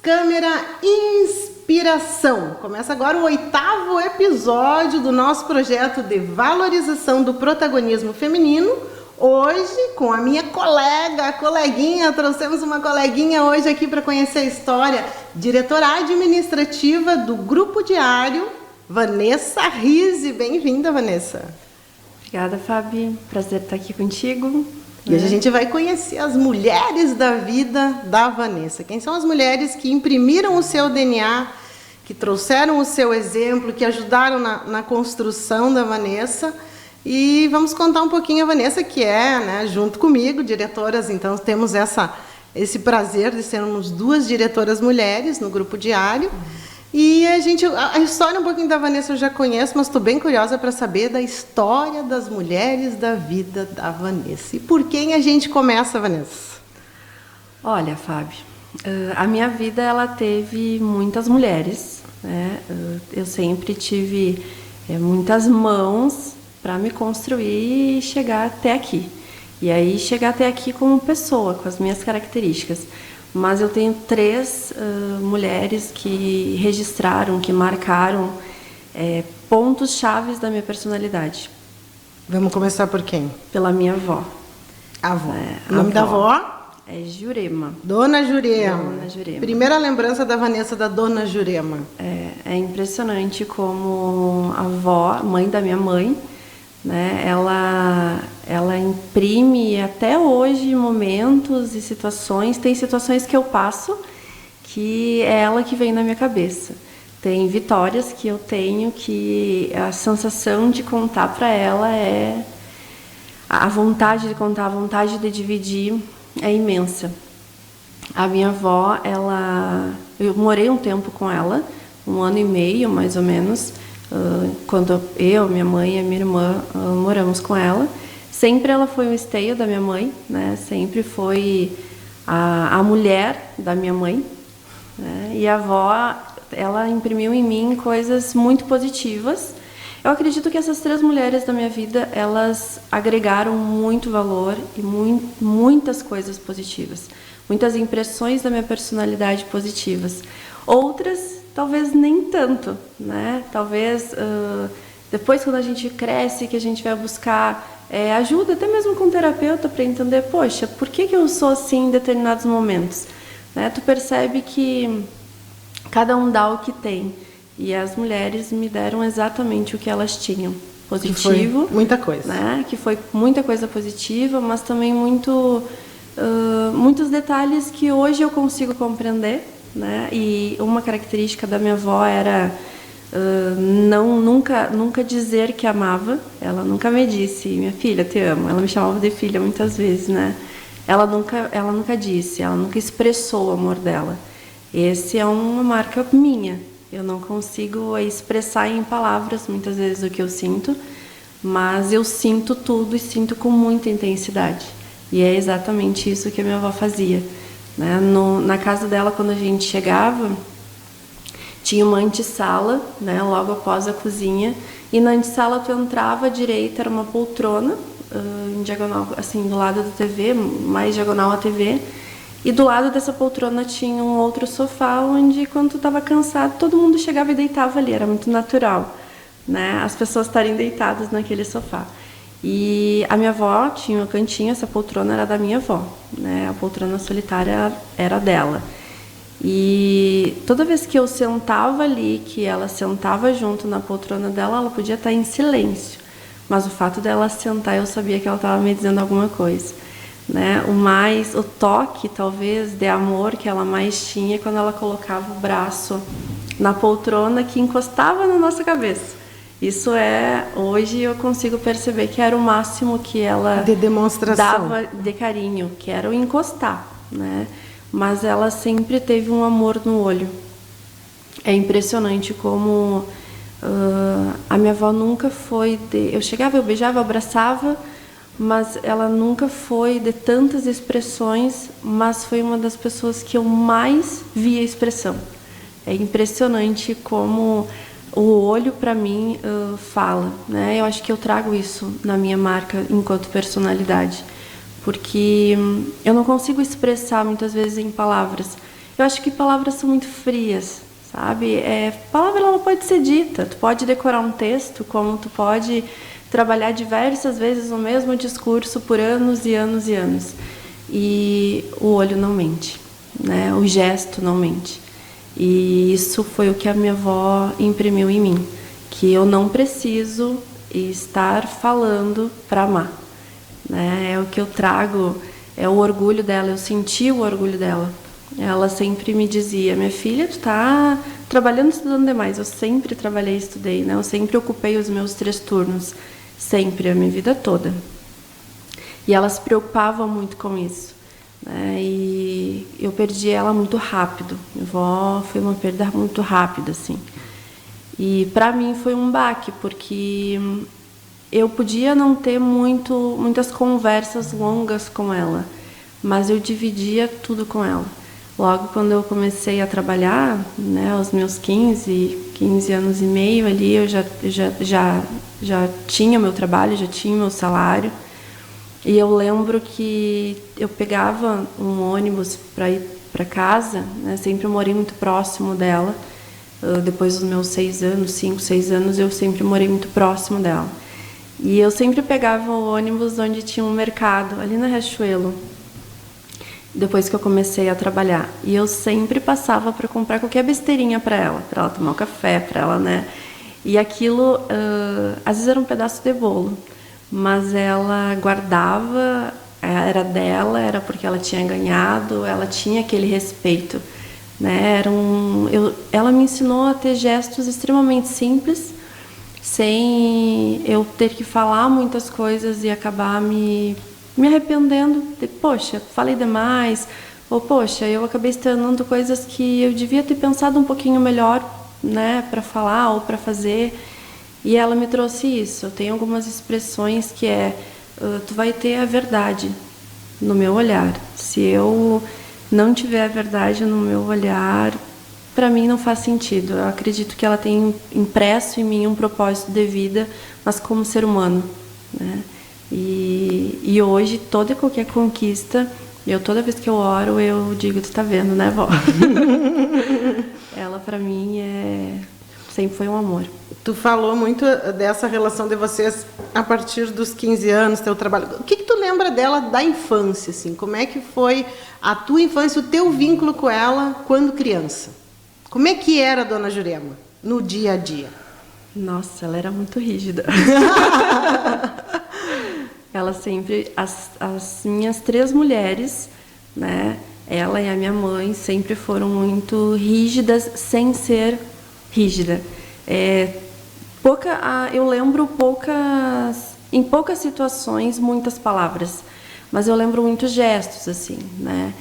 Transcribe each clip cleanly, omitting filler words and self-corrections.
Câmera Inspiração. Começa agora o 8º episódio do nosso projeto de valorização do protagonismo feminino. Hoje, com a minha coleguinha, trouxemos uma coleguinha hoje aqui para conhecer a história, diretora administrativa do Grupo Diário, Vanessa Rizzi. Bem-vinda, Vanessa. Obrigada, Fabi. Prazer estar aqui contigo. E hoje a gente vai conhecer as mulheres da vida da Vanessa. Quem são as mulheres que imprimiram o seu DNA, que trouxeram o seu exemplo, que ajudaram na construção da Vanessa. E vamos contar um pouquinho a Vanessa, que é, né, junto comigo, diretoras. Então, temos esse prazer de sermos 2 diretoras mulheres no Grupo Diário. E a história um pouquinho da Vanessa eu já conheço, mas estou bem curiosa para saber da história das mulheres da vida da Vanessa. E por quem a gente começa, Vanessa? Olha, Fábio, a minha vida ela teve muitas mulheres, né? Eu sempre tive muitas mãos para me construir e chegar até aqui. E aí chegar até aqui como pessoa, com as minhas características. Mas eu tenho 3 mulheres que registraram, que marcaram pontos chaves da minha personalidade. Vamos começar por quem? Pela minha avó. A avó. O nome da avó? É Jurema. Dona Jurema. Dona Jurema. Primeira lembrança da Vanessa da Dona Jurema. É impressionante como a avó, mãe da minha mãe, né, ela imprime até hoje momentos e situações. Tem situações que eu passo que é ela que vem na minha cabeça. Tem vitórias que eu tenho que a sensação de contar para ela é a vontade de contar, a vontade de dividir é imensa. A minha avó, eu morei um tempo com ela, 1 ano e meio mais ou menos. Quando eu, minha mãe e a minha irmã moramos com ela, sempre ela foi um esteio da minha mãe, né? Sempre foi a mulher da minha mãe, né? E a avó, ela imprimiu em mim coisas muito positivas. Eu acredito que essas 3 mulheres da minha vida, elas agregaram muito valor e muitas coisas positivas, muitas impressões da minha personalidade positivas. Outras talvez nem tanto, né? Talvez depois, quando a gente cresce, que a gente vai buscar ajuda, até mesmo com um terapeuta, para entender, poxa, por que eu sou assim em determinados momentos? Né? Tu percebe que cada um dá o que tem. E as mulheres me deram exatamente o que elas tinham. Positivo. Que foi muita coisa. Né? Que foi muita coisa positiva, mas também muitos detalhes que hoje eu consigo compreender. Né? E uma característica da minha avó era nunca dizer que amava. Ela nunca me disse, minha filha, te amo. Ela me chamava de filha muitas vezes, né? Ela nunca disse, ela nunca expressou o amor dela. Esse é uma marca minha. Eu não consigo expressar em palavras muitas vezes o que eu sinto, mas eu sinto tudo e sinto com muita intensidade. E é exatamente isso que a minha avó fazia. Né? Na casa dela, quando a gente chegava, tinha uma antessala, né, logo após a cozinha, e na antessala tu entrava à direita, era uma poltrona, em diagonal, assim, do lado da TV, mais diagonal à TV, e do lado dessa poltrona tinha um outro sofá, onde quando tu estava cansado, todo mundo chegava e deitava ali, era muito natural, né, as pessoas estarem deitadas naquele sofá. E a minha avó tinha um cantinho, essa poltrona era da minha avó, né? A poltrona solitária era dela. E toda vez que eu sentava ali, que ela sentava junto na poltrona dela, ela podia estar em silêncio. Mas o fato dela sentar, eu sabia que ela estava me dizendo alguma coisa. Né? O toque, talvez, de amor que ela mais tinha quando ela colocava o braço na poltrona que encostava na nossa cabeça. Isso hoje eu consigo perceber que era o máximo que ela de demonstração dava de carinho, que era o encostar, né? Mas ela sempre teve um amor no olho. É impressionante como a minha avó nunca foi eu chegava, eu beijava, eu abraçava, mas ela nunca foi de tantas expressões, mas foi uma das pessoas que eu mais via expressão. É impressionante como o olho, para mim, fala, né? Eu acho que eu trago isso na minha marca enquanto personalidade, porque eu não consigo expressar muitas vezes em palavras. Eu acho que palavras são muito frias, sabe? Palavra ela não pode ser dita. Tu pode decorar um texto, como tu pode trabalhar diversas vezes o mesmo discurso por anos e anos e anos. E o olho não mente, né? O gesto não mente. E isso foi o que a minha avó imprimiu em mim, que eu não preciso estar falando para amar, né? É o que eu trago, é o orgulho dela, eu senti o orgulho dela. Ela sempre me dizia: minha filha, tu tá trabalhando e estudando demais. Eu sempre trabalhei e estudei, né? Eu sempre ocupei os meus 3 turnos, sempre, a minha vida toda. E ela se preocupava muito com isso, né? E eu perdi ela muito rápido. Minha avó foi uma perda muito rápida, assim. E para mim foi um baque, porque eu podia não ter muitas conversas longas com ela, mas eu dividia tudo com ela. Logo quando eu comecei a trabalhar, né, aos meus 15 anos e meio ali, eu já tinha meu trabalho, já tinha meu salário. E eu lembro que eu pegava um ônibus para ir para casa, né, sempre morei muito próximo dela. Depois dos meus 6 anos, 5, 6 anos, eu sempre morei muito próximo dela. E eu sempre pegava o ônibus onde tinha um mercado, ali na Riachuelo, depois que eu comecei a trabalhar. E eu sempre passava para comprar qualquer besteirinha para ela tomar um café, para ela, né? E aquilo, às vezes era um pedaço de bolo, mas ela guardava, era dela, era porque ela tinha ganhado, ela tinha aquele respeito, né? Ela me ensinou a ter gestos extremamente simples, sem eu ter que falar muitas coisas e acabar me arrependendo de, poxa, falei demais, ou poxa, eu acabei externando coisas que eu devia ter pensado um pouquinho melhor, né, para falar ou para fazer. E ela me trouxe isso. Eu tenho algumas expressões que tu vai ter a verdade no meu olhar. Se eu não tiver a verdade no meu olhar, para mim não faz sentido. Eu acredito que ela tem impresso em mim um propósito de vida, mas como ser humano, né? E hoje, toda e qualquer conquista, toda vez que eu oro, eu digo: tu tá vendo, né, vó? Ela, para mim, sempre foi um amor. Tu falou muito dessa relação de vocês a partir dos 15 anos, teu trabalho. O que tu lembra dela da infância, assim? Como é que foi a tua infância, o teu vínculo com ela quando criança? Como é que era a Dona Jurema no dia a dia? Nossa, ela era muito rígida. Ela sempre, as minhas 3 mulheres, né, ela e a minha mãe sempre foram muito rígidas sem ser rígida. Eu lembro em poucas situações, muitas palavras, mas eu lembro muitos gestos, assim, né?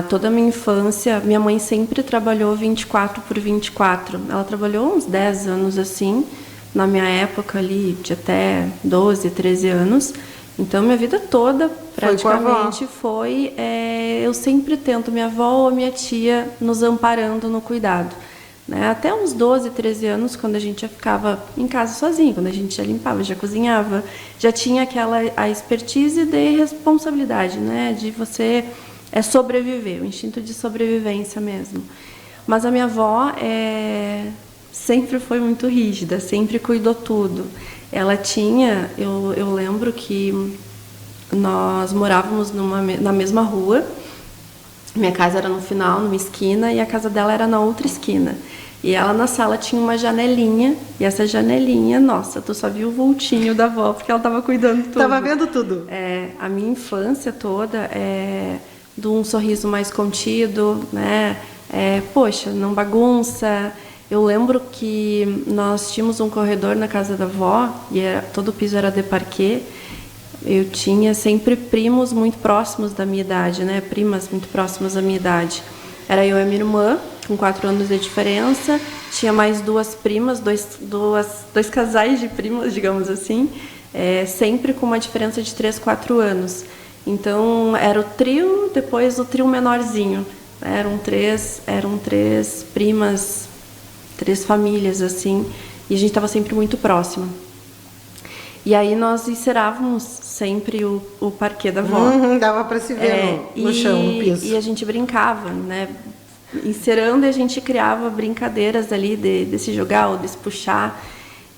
Toda a minha infância, minha mãe sempre trabalhou 24 por 24. Ela trabalhou uns 10 anos, assim, na minha época ali, de até 12, 13 anos. Então, minha vida toda, praticamente, foi eu sempre tento, minha avó ou minha tia nos amparando no cuidado, né? Até uns 12, 13 anos, quando a gente já ficava em casa sozinha, quando a gente já limpava, já cozinhava, já tinha a expertise de responsabilidade, né? De você sobreviver, o instinto de sobrevivência mesmo. Mas a minha avó sempre foi muito rígida, sempre cuidou tudo. Ela tinha, eu lembro que nós morávamos na mesma rua. Minha casa era no final, numa esquina, e a casa dela era na outra esquina. E ela na sala tinha uma janelinha, e essa janelinha, nossa, tu só viu o vultinho da avó, porque ela estava cuidando de tudo. Estava vendo tudo. A minha infância toda de um sorriso mais contido, né? Poxa, não bagunça. Eu lembro que nós tínhamos um corredor na casa da avó, e todo o piso era de parquet. Eu tinha sempre primos muito próximos da minha idade, né? Primas muito próximas da minha idade. Era eu e a minha irmã, com 4 anos de diferença. Tinha mais 2 primas, dois casais de primas, digamos assim, sempre com uma diferença de 3, 4 anos. Então, era o trio, depois o trio menorzinho. Eram três primas, 3 famílias, assim, e a gente estava sempre muito próxima. E aí nós encerávamos sempre o parquet da avó. Dava para se ver no chão, no piso. E a gente brincava, né? encerando, e a gente criava brincadeiras ali de se jogar ou de se puxar.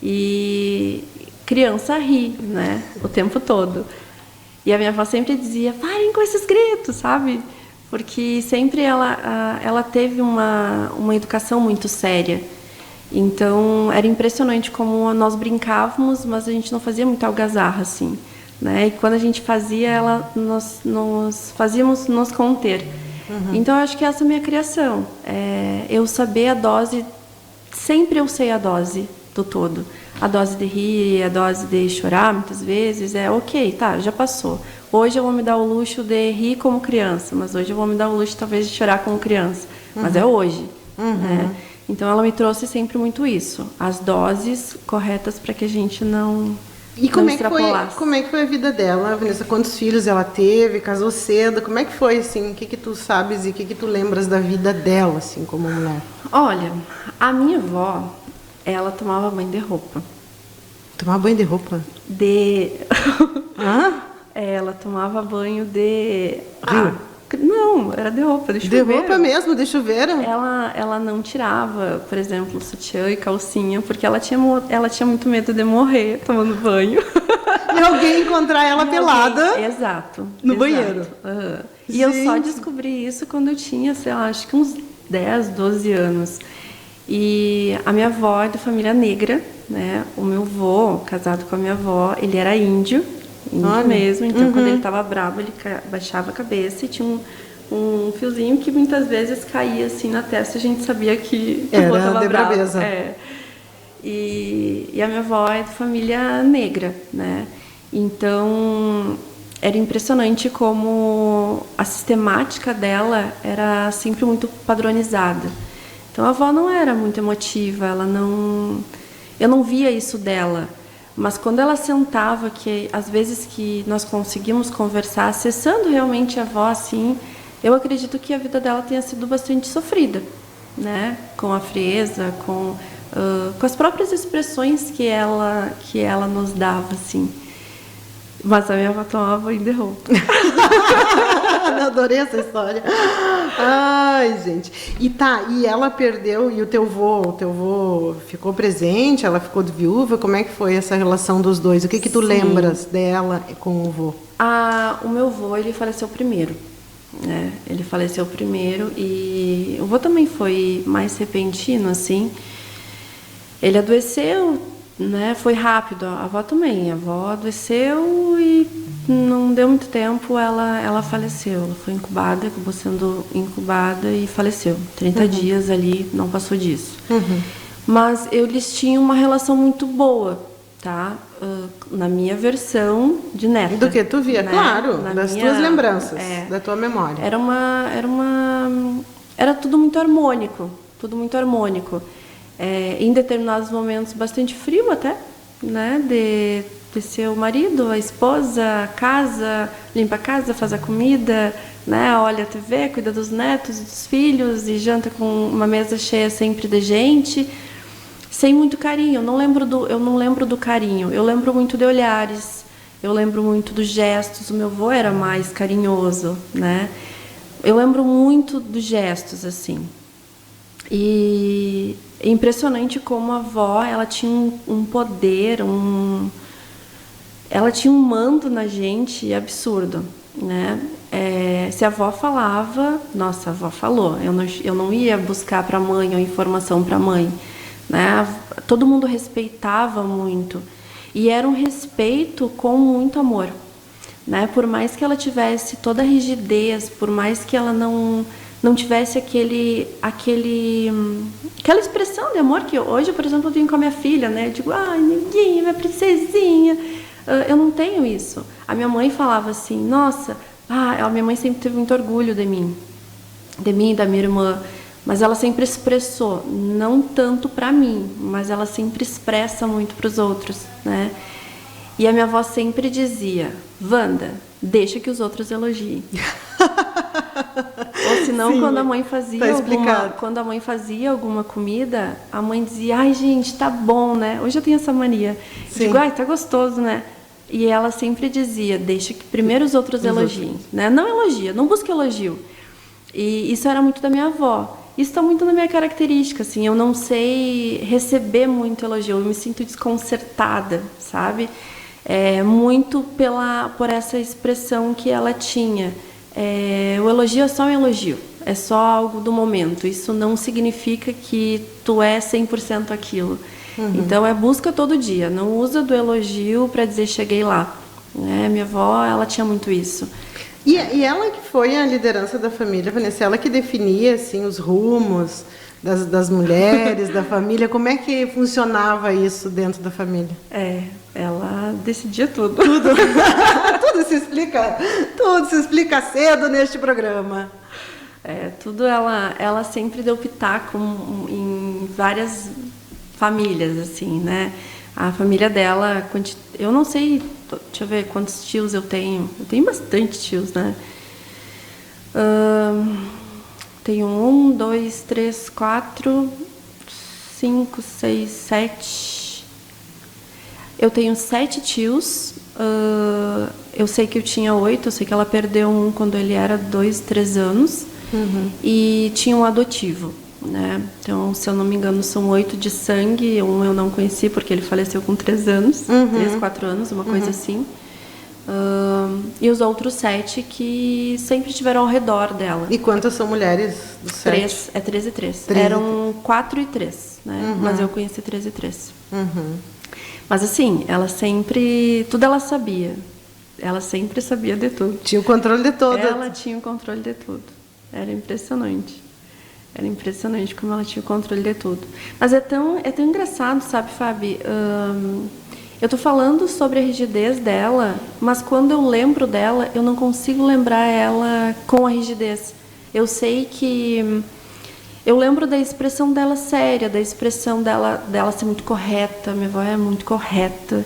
E criança ri, né? O tempo todo. E a minha avó sempre dizia, parem com esses gritos, sabe? Porque sempre ela teve uma educação muito séria. Então, era impressionante como nós brincávamos, mas a gente não fazia muita algazarra, assim, né? E quando a gente fazia, nós fazíamos nos conter. Então, eu acho que essa é a minha criação. Eu saber a dose, sempre eu sei a dose do todo. A dose de rir, a dose de chorar, muitas vezes, ok, tá, já passou. Hoje eu vou me dar o luxo de rir como criança, mas hoje eu vou me dar o luxo, talvez, de chorar como criança. Mas é hoje, né? Então, ela me trouxe sempre muito isso. As doses corretas para que a gente não extrapolasse. Como é que foi a vida dela, Vanessa? Quantos filhos ela teve? Casou cedo? Como é que foi, assim? O que tu sabes e o que tu lembras da vida dela, assim, como mulher? Olha, a minha avó, ela tomava banho de roupa. Tomava banho de roupa? Hã? Ela tomava banho de... Não, era de roupa, de chuveiro. De roupa mesmo, de chuveiro? Ela não tirava, por exemplo, sutiã e calcinha, porque ela tinha muito medo de morrer tomando banho. E alguém encontrar ela pelada. Exato. No banheiro. E eu só descobri isso quando eu tinha, sei lá, acho que uns 10, 12 anos. E a minha avó é de família negra, né? O meu avô, casado com a minha avó, ele era índio mesmo. Então, quando ele estava bravo, ele baixava a cabeça e tinha um fiozinho que muitas vezes caía assim na testa, e a gente sabia que o avô estava bravo. E a minha avó é de família negra, né? Então, era impressionante como a sistemática dela era sempre muito padronizada. Então, a avó não era muito emotiva, eu não via isso dela. Mas quando ela sentava, que às vezes que nós conseguimos conversar, acessando realmente a avó, assim, eu acredito que a vida dela tenha sido bastante sofrida, né? Com a frieza, com as próprias expressões que ela nos dava, assim. Mas a minha avó tomava banho de roupa. Adorei essa história. Ai, gente. E ela perdeu, e o teu vô ficou presente? Ela ficou de viúva? Como é que foi essa relação dos dois? O que tu lembras dela com o vô? O meu vô, ele faleceu primeiro, né? Ele faleceu primeiro e o vô também foi mais repentino, assim. Ele adoeceu, né? Foi rápido. A avó também. A avó adoeceu e não deu muito tempo, ela faleceu. Ela foi incubada, acabou sendo incubada e faleceu. 30 dias ali, não passou disso. Mas eles tinham uma relação muito boa, tá? Na minha versão de neta. Do que tu via, né? Claro, das tuas lembranças, da tua memória. Era tudo muito harmônico, em determinados momentos bastante frio até, né? De ser o marido, a esposa, a casa, limpa a casa, faz a comida, né? Olha a TV, cuida dos netos, dos filhos e janta com uma mesa cheia sempre de gente, sem muito carinho. Eu não lembro do carinho. Eu lembro muito de olhares. Eu lembro muito dos gestos. O meu avô era mais carinhoso, né? Eu lembro muito dos gestos, assim. E é impressionante como a avó, ela tinha um poder, ela tinha um mando na gente absurdo, né? Se a avó falava, nossa, a avó falou. Eu não ia buscar para a mãe a informação para a mãe, né? Todo mundo respeitava muito e era um respeito com muito amor, né? Por mais que ela tivesse toda a rigidez, por mais que ela não tivesse aquela expressão de amor que hoje, por exemplo, eu tenho com a minha filha, né? Eu digo, ai, neguinha, minha princesinha. Eu não tenho isso. A minha mãe falava assim, nossa, a minha mãe sempre teve muito orgulho de mim e da minha irmã, mas ela sempre expressou, não tanto para mim, mas ela sempre expressa muito para os outros, né? E a minha avó sempre dizia, Wanda, deixa que os outros elogiem. Ou senão, sim, quando a mãe fazia alguma comida, a mãe dizia, ai, gente, tá bom, né? Hoje eu tenho essa mania. Digo, ai, tá gostoso, né? E ela sempre dizia, deixa que primeiro os outros elogiem, né? Não elogia, não busca elogio. E isso era muito da minha avó. Isso está muito na minha característica, assim, eu não sei receber muito elogio, eu me sinto desconcertada, sabe? Muito por essa expressão que ela tinha. O elogio é só um elogio, é só algo do momento, isso não significa que tu é 100% aquilo. Então é busca todo dia, não usa do elogio para dizer cheguei lá. Minha avó, ela tinha muito isso. E ela que foi a liderança da família, Vanessa, ela que definia assim, os rumos das mulheres, da família, como é que funcionava isso dentro da família? Ela decidia tudo. Tudo se explica cedo neste programa. Tudo ela sempre deu pitaco em várias famílias, assim, né? A família dela, eu não sei, deixa eu ver quantos tios eu tenho. Eu tenho bastante tios, né? Tenho 1, 2, 3, 4, 5, 6, 7. Eu tenho 7 tios. Eu sei que eu tinha 8, eu sei que ela perdeu um quando ele era 2, 3 anos. E tinha um adotivo, né? Então, se eu não me engano, são 8 de sangue. Um eu não conheci porque ele faleceu com 3 anos, 3, 4 anos, uma coisa assim. E os outros 7 que sempre estiveram ao redor dela. E quantas são mulheres dos 7? 3, 3 e 3. Eram 4 e 3, né? Mas eu conheci 3 e 3. Mas assim, ela sempre... Tudo ela sabia. Ela sempre sabia de tudo. Tinha o controle de tudo. Ela tinha o controle de tudo. Era impressionante. Era impressionante como ela tinha o controle de tudo. Mas é tão engraçado, sabe, Fábio? Eu tô falando sobre a rigidez dela, mas quando eu lembro dela, eu não consigo lembrar ela com a rigidez. Eu sei que... Eu lembro da expressão dela séria, da expressão dela ser muito correta. Minha avó era muito correta.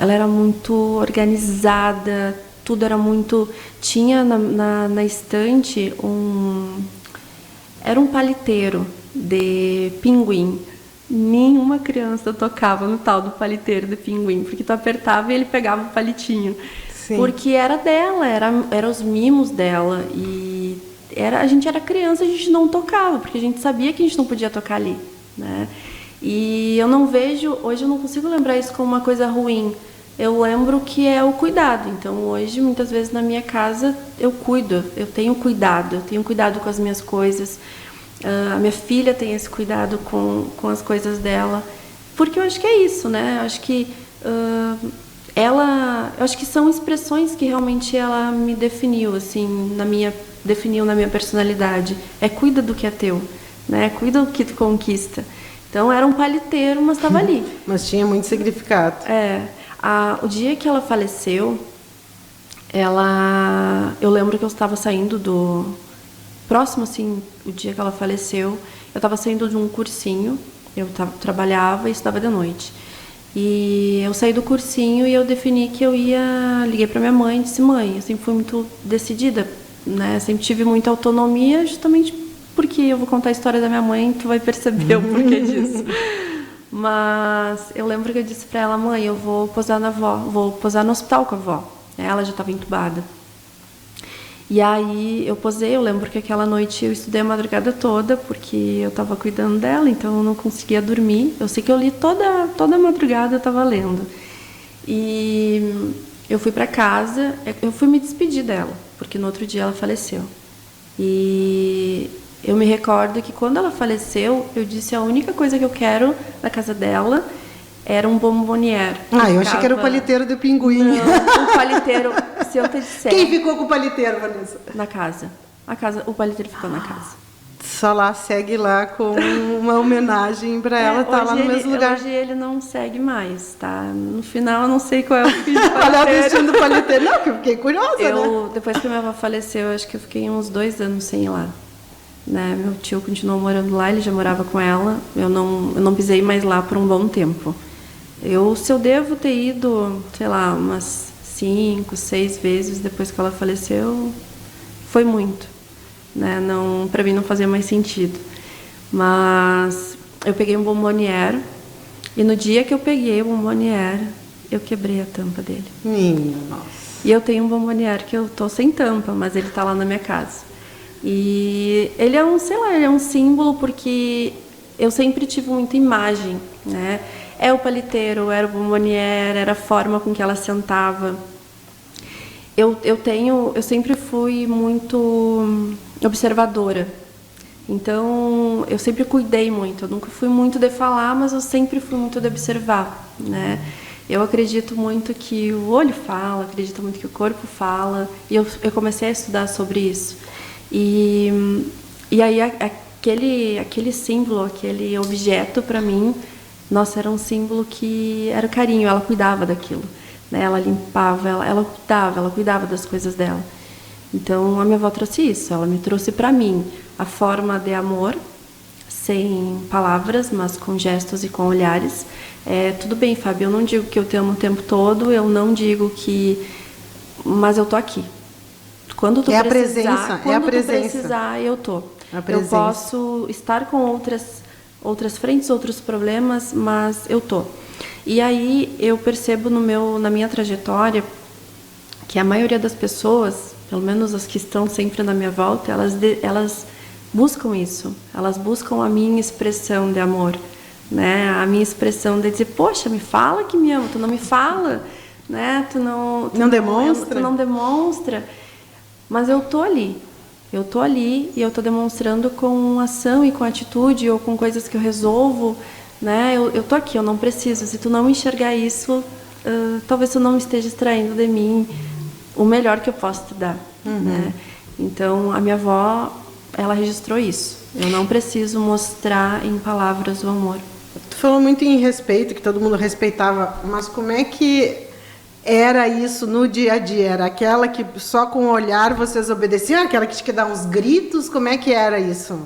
Ela era muito organizada. Tudo era muito... Tinha na estante Era um paliteiro de pinguim. Nenhuma criança tocava no tal do paliteiro de pinguim, porque tu apertava e ele pegava o palitinho. Sim. Porque era dela, era os mimos dela. E a gente era criança, a gente não tocava, porque a gente sabia que a gente não podia tocar ali, né? E eu não vejo... Hoje eu não consigo lembrar isso como uma coisa ruim. Eu lembro que é o cuidado. Então, hoje, muitas vezes, na minha casa, eu cuido. Eu tenho cuidado com as minhas coisas. A minha filha tem esse cuidado com as coisas dela. Porque eu acho que é isso, né? Eu acho que eu acho que são expressões que realmente ela me definiu, assim, definiu na minha personalidade. Cuida do que é teu, né? Cuida do que tu conquista. Então, era um paliteiro, mas estava ali. Mas tinha muito significado. O dia que ela faleceu, eu lembro que eu estava saindo próximo, assim, o dia que ela faleceu, eu estava saindo de um cursinho, eu trabalhava e estudava de noite. E eu saí do cursinho e eu defini que liguei para minha mãe e disse: mãe, eu sempre fui muito decidida, né? Sempre tive muita autonomia, justamente porque eu vou contar a história da minha mãe, tu vai perceber o porquê disso. Mas eu lembro que eu disse para ela: mãe, eu vou posar vou posar no hospital com a avó. Ela já estava entubada. E aí eu posei, eu lembro que aquela noite eu estudei a madrugada toda, porque eu estava cuidando dela, então eu não conseguia dormir. Eu sei que eu li toda a madrugada, eu estava lendo. E eu fui para casa, eu fui me despedir dela, porque no outro dia ela faleceu. E eu me recordo que quando ela faleceu, eu disse: a única coisa que eu quero na casa dela era um bomboniere. Eu achei que era o paliteiro do pinguim. Não, o paliteiro, se eu te disser... Quem ficou com o paliteiro, Vanessa? Na casa. O paliteiro ficou na casa. Só lá segue lá com uma homenagem para ela estar lá no mesmo lugar. Hoje ele não segue mais, tá? No final eu não sei qual é o fim do paliteiro. Olha o destino do paliteiro. Não, que eu fiquei curiosa, né? Depois que minha avó faleceu, eu acho que eu fiquei uns 2 anos sem ir lá. Né? Meu tio continuou morando lá, ele já morava com ela. Eu não pisei mais lá por um bom tempo. Se eu devo ter ido, sei lá, umas 5, 6 vezes depois que ela faleceu, foi muito, né? Para mim não fazia mais sentido. Mas eu peguei um bomboniere e no dia que eu peguei o bomboniere, eu quebrei a tampa dele. Minha nossa. E eu tenho um bomboniere que eu tô sem tampa, mas ele tá lá na minha casa. E ele é um, sei lá, ele é um símbolo porque eu sempre tive muita imagem, né? É o paliteiro, era o bomboniere, era a forma com que ela sentava. Eu sempre fui muito observadora. Então, eu sempre cuidei muito. Eu nunca fui muito de falar, mas eu sempre fui muito de observar, né? Eu acredito muito que o olho fala, acredito muito que o corpo fala. E eu comecei a estudar sobre isso. E aí, aquele símbolo, aquele objeto, para mim, nossa, era um símbolo que era carinho. Ela cuidava daquilo, né? Ela limpava, ela cuidava das coisas dela. Então, a minha avó trouxe isso. Ela me trouxe para mim a forma de amor, sem palavras, mas com gestos e com olhares. Tudo bem, Fábio, eu não digo que eu te amo o tempo todo, eu não digo que... Mas eu tô aqui. Quando tu precisar, eu tô. Eu posso estar com outras frentes, outros problemas, mas eu tô. E aí eu percebo na minha trajetória que a maioria das pessoas, pelo menos as que estão sempre na minha volta, elas buscam isso. Elas buscam a minha expressão de amor, né? A minha expressão de dizer, poxa, me fala que me ama, tu não me fala, né? Tu não demonstra. Mas eu tô ali. Eu tô ali e eu tô demonstrando com ação e com atitude ou com coisas que eu resolvo, né? Eu tô aqui, eu não preciso. Se tu não enxergar isso, talvez tu não me esteja extraindo de mim o melhor que eu posso te dar, né? Então, a minha avó, ela registrou isso. Eu não preciso mostrar em palavras o amor. Tu falou muito em respeito, que todo mundo respeitava, mas como é que era isso no dia a dia? Era aquela que só com o olhar vocês obedeciam? Aquela que tinha que dar uns gritos? Como é que era isso?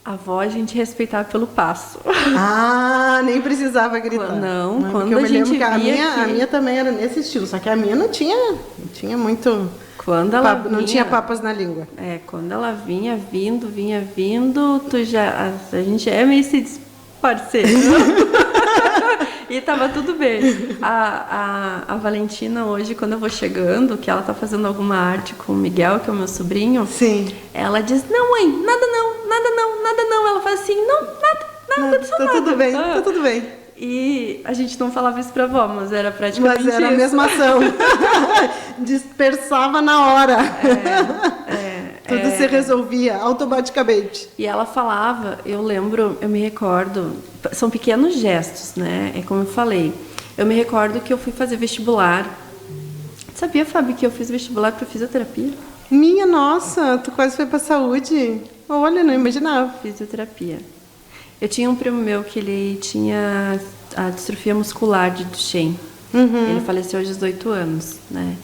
A avó a gente respeitava pelo passo. Ah, nem precisava gritar. Não, quando a gente via a minha também era nesse estilo, só que a minha não tinha muito... não tinha papas na língua. Quando ela vinha vindo, a gente é meio se parceiro. E tava tudo bem. A Valentina hoje, quando eu vou chegando, que ela tá fazendo alguma arte com o Miguel, que é o meu sobrinho. Sim. Ela diz, não, mãe, nada não. Ela faz assim, não, nada, tá tudo bem, tá tudo bem. E a gente não falava isso pra avó, mas era praticamente Mas era isso. a mesma ação. Dispersava na hora. Tudo se resolvia automaticamente. E ela falava, eu me recordo, são pequenos gestos, né? É como eu falei. Eu me recordo que eu fui fazer vestibular. Sabia, Fábio, que eu fiz vestibular para fisioterapia? Minha nossa, tu quase foi para saúde. Olha, não imaginava. Fisioterapia. Eu tinha um primo meu que ele tinha a distrofia muscular de Duchenne. Ele faleceu aos 18 anos, né?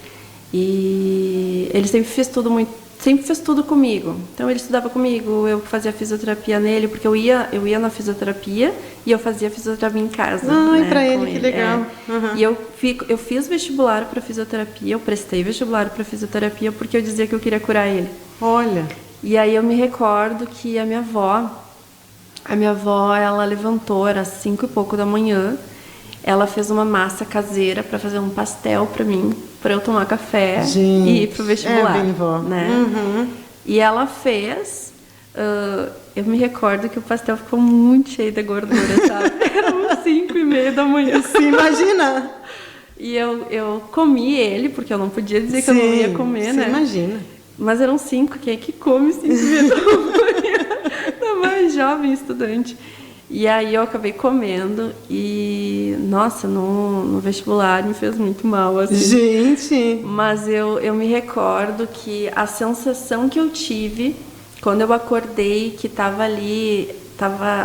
E ele sempre fez tudo comigo. Então ele estudava comigo, eu fazia fisioterapia nele, porque eu ia na fisioterapia e eu fazia fisioterapia em casa. Ai, né, para ele, que legal. E eu fiz vestibular para fisioterapia, eu prestei vestibular para fisioterapia porque eu dizia que eu queria curar ele. Olha. E aí eu me recordo que a minha avó, ela levantou, era 5 e pouco da manhã, ela fez uma massa caseira para fazer um pastel para mim, para eu tomar café e ir pro vestibular, bem vó. né? E ela fez, eu me recordo que o pastel ficou muito cheio de gordura, sabe? Era uns 5:30 da manhã. Se imagina! E eu comi ele, porque eu não podia dizer que eu não ia comer, né? Imagina. Mas eram 5, quem é que come 5:30 da manhã? Da mais jovem estudante. E aí eu acabei comendo e, nossa, no vestibular me fez muito mal, assim. Gente! Mas eu me recordo que a sensação que eu tive quando eu acordei, que tava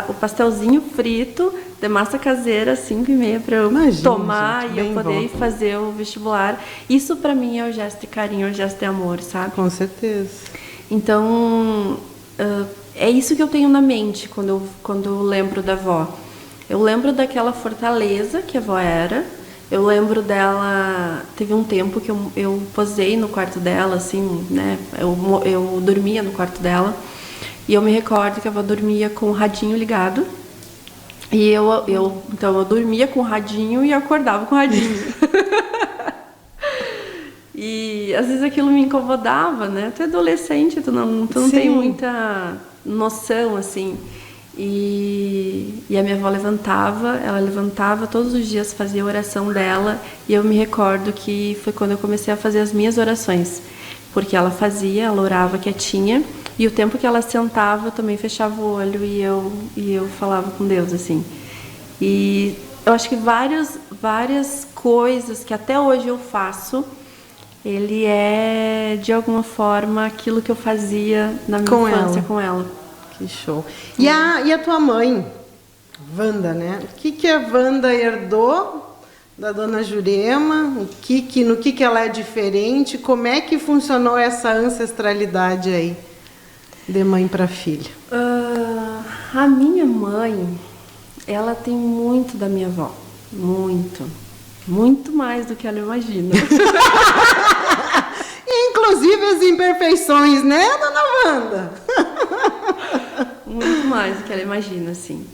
o pastelzinho frito de massa caseira, 5:30 para eu tomar, gente, e eu poder fazer o vestibular. Isso para mim é o gesto de carinho, é o gesto de amor, sabe? Com certeza. Então, é isso que eu tenho na mente quando eu lembro da avó. Eu lembro daquela fortaleza que a avó era. Eu lembro dela... Teve um tempo que eu posei no quarto dela, assim, né? Eu dormia no quarto dela. E eu me recordo que a avó dormia com o radinho ligado. E então eu dormia com o radinho e acordava com o radinho. E às vezes aquilo me incomodava, né? Tu é adolescente, tu não tem muita noção, assim. E a minha avó ela levantava todos os dias, fazia a oração dela, e eu me recordo que foi quando eu comecei a fazer as minhas orações, porque ela orava quietinha, e o tempo que ela sentava eu também fechava o olho e eu falava com Deus, assim. E eu acho que várias coisas que até hoje eu faço, ele é de alguma forma aquilo que eu fazia na minha infância com ela. Que show. E a tua mãe, Wanda, né? O que a Wanda herdou da dona Jurema? No que ela é diferente? Como é que funcionou essa ancestralidade aí, de mãe para filha? A minha mãe, ela tem muito da minha avó. Muito. Muito mais do que ela imagina. Inclusive as imperfeições, né, dona Wanda? Muito mais do que ela imagina, assim.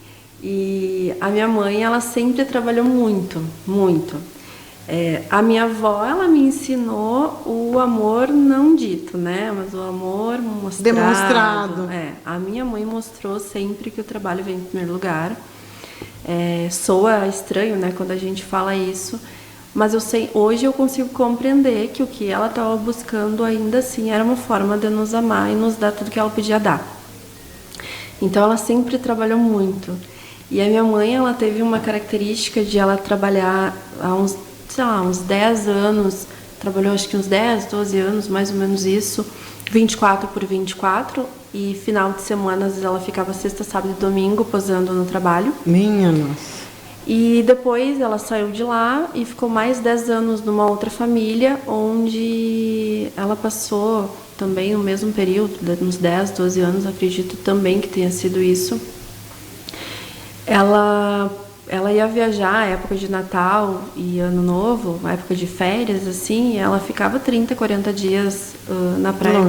E a minha mãe, ela sempre trabalhou muito, muito. A minha avó, ela me ensinou o amor não dito, né? Mas o amor mostrado. Demonstrado. A minha mãe mostrou sempre que o trabalho vem em primeiro lugar. Soa estranho, né, quando a gente fala isso. Mas hoje eu consigo compreender que o que ela estava buscando ainda assim era uma forma de nos amar e nos dar tudo que ela podia dar. Então ela sempre trabalhou muito. E a minha mãe, ela teve uma característica de ela trabalhar há uns 10 anos, trabalhou acho que uns 10, 12 anos, mais ou menos isso, 24 por 24, e final de semana às vezes ela ficava sexta, sábado e domingo posando no trabalho. Minha nossa. E depois ela saiu de lá e ficou mais 10 anos numa outra família, onde ela passou também no mesmo período, uns 10, 12 anos, acredito também que tenha sido isso. Ela ia viajar, época de Natal e Ano Novo, época de férias, assim, e ela ficava 30, 40 dias na praia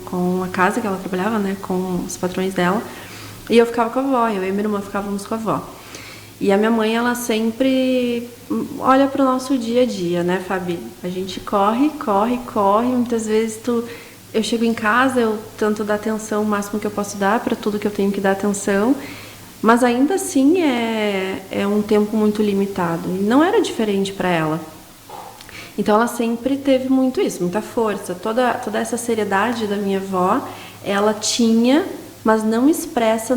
com a casa que ela trabalhava, né, com os patrões dela. E eu ficava com a avó, eu e minha irmã ficávamos com a avó. E a minha mãe, ela sempre olha para o nosso dia a dia, né, Fabi? A gente corre, muitas vezes eu chego em casa, eu tento dar atenção o máximo que eu posso dar para tudo que eu tenho que dar atenção, mas ainda assim é um tempo muito limitado. E não era diferente para ela. Então ela sempre teve muito isso, muita força. Toda essa seriedade da minha avó, ela tinha, mas não expressa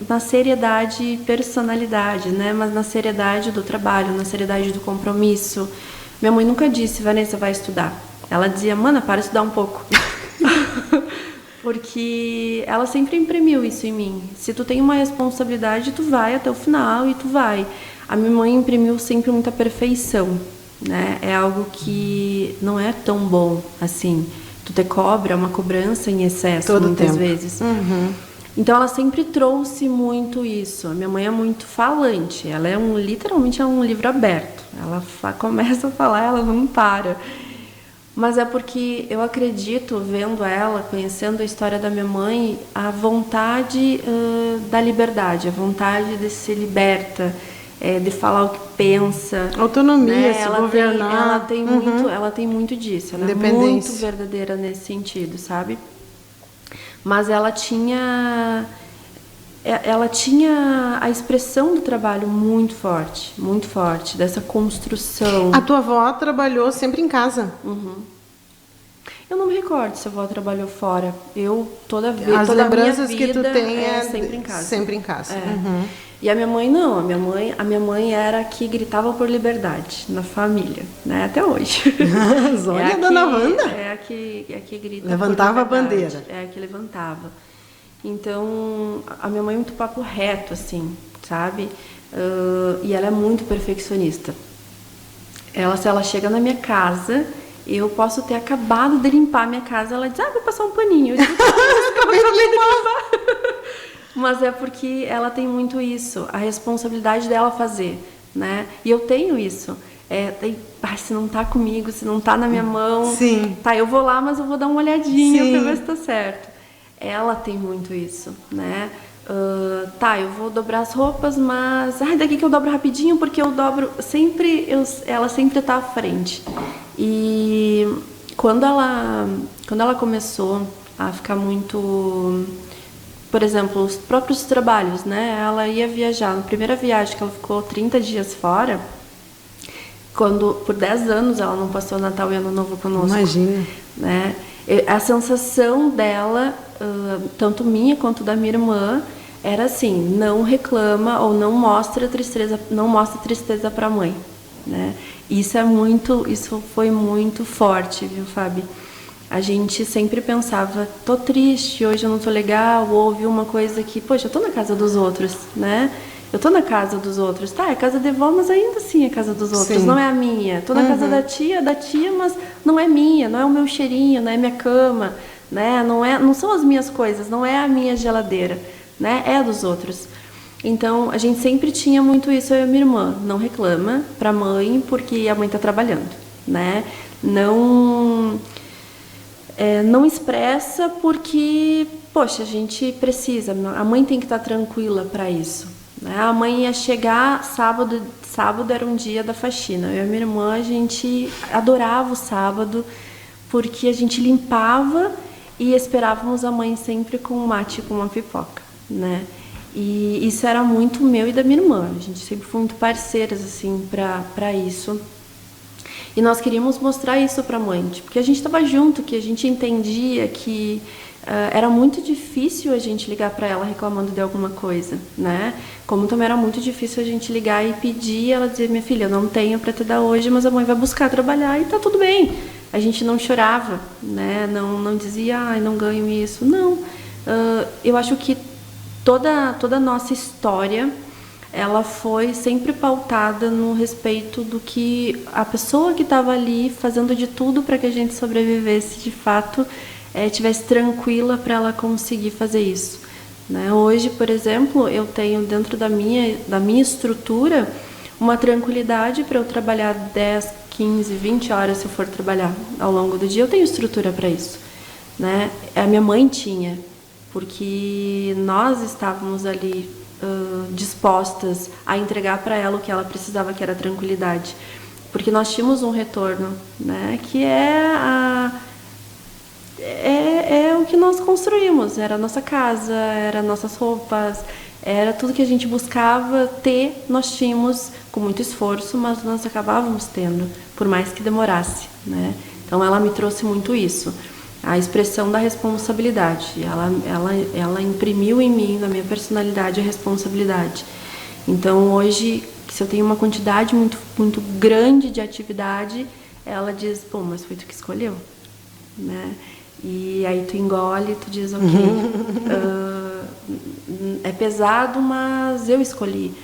na seriedade e personalidade, né? Mas na seriedade do trabalho, na seriedade do compromisso. Minha mãe nunca disse, Vanessa, vai estudar. Ela dizia, mana, para de estudar um pouco. Porque ela sempre imprimiu isso em mim. Se tu tem uma responsabilidade, tu vai até o final e tu vai. A minha mãe imprimiu sempre muita perfeição, né? É algo que não é tão bom assim. Tu te cobra, é uma cobrança em excesso muitas vezes. Uhum. Então ela sempre trouxe muito isso. A minha mãe é muito falante. Ela literalmente é um livro aberto. Ela começa a falar, ela não para. Mas é porque eu acredito, vendo ela, conhecendo a história da minha mãe, a vontade da liberdade, a vontade de ser liberta, de falar o que pensa. Autonomia, né? se governar. Ela tem muito disso. Ela é muito verdadeira nesse sentido, sabe? Mas ela tinha a expressão do trabalho muito forte, dessa construção. A tua avó trabalhou sempre em casa? Uhum. Eu não me recordo se a avó trabalhou fora. As lembranças que tu tem é sempre em casa. Sempre em casa. Uhum. E a minha mãe não. A minha mãe era a que gritava por liberdade na família, né? Até hoje. Olha, dona Wanda. É a que grita. Levantava a bandeira. É a que levantava. Então, a minha mãe é muito papo reto, assim, sabe? E ela é muito perfeccionista. Se ela chega na minha casa, eu posso ter acabado de limpar a minha casa, ela diz, vou passar um paninho. Eu digo, acabei de limpar. Mas é porque ela tem muito isso, a responsabilidade dela fazer, né? E eu tenho isso. Se não tá comigo, se não tá na minha mão, sim. Tá, eu vou lá, mas eu vou dar uma olhadinha para ver se tá certo. Ela tem muito isso, né? Eu vou dobrar as roupas, mas daqui que eu dobro rapidinho, porque eu dobro sempre, ela sempre tá à frente. E quando ela começou a ficar muito... Por exemplo, os próprios trabalhos, né? Ela ia viajar. Na primeira viagem que ela ficou 30 dias fora, por 10 anos ela não passou Natal e Ano Novo conosco. Imagina. Né? A sensação dela, tanto minha quanto da minha irmã, era assim: não reclama ou não mostra tristeza para a mãe, né? Isso foi muito forte, viu, Fábio? A gente sempre pensava: tô triste, hoje eu não tô legal, ou ouvi uma coisa que, poxa, eu tô na casa dos outros, né? Eu tô na casa dos outros, tá? É casa de vó, mas ainda assim é casa dos outros, Sim. não é a minha. Tô na casa da tia, mas não é minha, não é o meu cheirinho, não é minha cama, né? Não são as minhas coisas, não é a minha geladeira, né? É a dos outros. Então, a gente sempre tinha muito isso, eu e a minha irmã. Não reclama pra mãe, porque a mãe tá trabalhando, né? Não expressa porque, poxa, a gente precisa. A mãe tem que estar tranquila para isso, né? A mãe ia chegar sábado era um dia da faxina. Eu e a minha irmã, a gente adorava o sábado, porque a gente limpava e esperávamos a mãe sempre com um mate, com uma pipoca, né? E isso era muito meu e da minha irmã. A gente sempre foi muito parceiras, assim, para isso. E nós queríamos mostrar isso para a mãe, porque a gente estava junto, que a gente entendia que era muito difícil a gente ligar para ela reclamando de alguma coisa, né? Como também era muito difícil a gente ligar e pedir, ela dizer: minha filha, eu não tenho para te dar hoje, mas a mãe vai buscar trabalhar e tá tudo bem. A gente não chorava, né? Não dizia: ai, não ganho isso. Não. Eu acho que toda a nossa história, ela foi sempre pautada no respeito do que a pessoa que estava ali fazendo de tudo para que a gente sobrevivesse, de fato, tivesse tranquila para ela conseguir fazer isso, né? Hoje, por exemplo, eu tenho dentro da minha estrutura uma tranquilidade para eu trabalhar 10, 15, 20 horas se eu for trabalhar ao longo do dia. Eu tenho estrutura para isso, né? A minha mãe tinha, porque nós estávamos ali dispostas a entregar para ela o que ela precisava, que era tranquilidade, porque nós tínhamos um retorno, né, que é o que nós construímos, era a nossa casa, era nossas roupas, era tudo que a gente buscava ter, nós tínhamos com muito esforço, mas nós acabávamos tendo, por mais que demorasse, né? Então ela me trouxe muito isso, a expressão da responsabilidade. Ela imprimiu em mim, na minha personalidade, a responsabilidade. Então, hoje, se eu tenho uma quantidade muito, muito grande de atividade, ela diz: pô, mas foi tu que escolheu, né? E aí tu engole, tu diz: ok, é pesado, mas eu escolhi.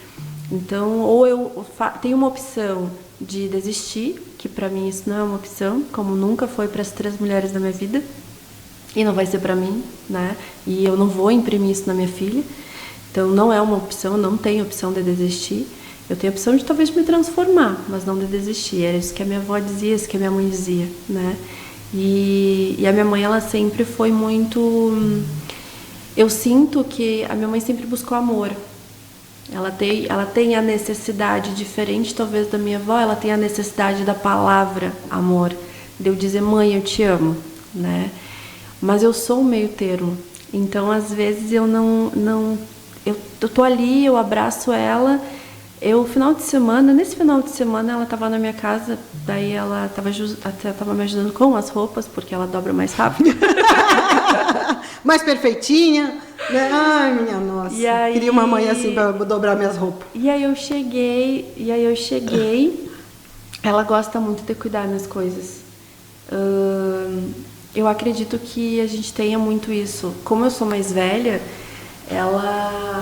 Então, ou eu tenho uma opção de desistir, que para mim isso não é uma opção, como nunca foi para as 3 mulheres da minha vida, e não vai ser para mim, né? E eu não vou imprimir isso na minha filha. Então não é uma opção, eu não tenho opção de desistir. Eu tenho a opção de talvez me transformar, mas não de desistir. Era isso que a minha avó dizia, isso que a minha mãe dizia, né? E a minha mãe, ela sempre foi muito... Eu sinto que a minha mãe sempre buscou amor. Ela tem a necessidade, diferente talvez da minha avó, ela tem a necessidade da palavra amor, de eu dizer: mãe, eu te amo, né? Mas eu sou um meio termo, então às vezes eu eu tô ali, eu abraço ela. Nesse final de semana ela estava na minha casa, daí ela até estava me ajudando com as roupas, porque ela dobra mais rápido. Mais perfeitinha, né? Ai, minha nossa. Aí, queria uma mãe assim para dobrar minhas roupas. E aí eu cheguei, ela gosta muito de cuidar das minhas coisas. Eu acredito que a gente tenha muito isso. Como eu sou mais velha,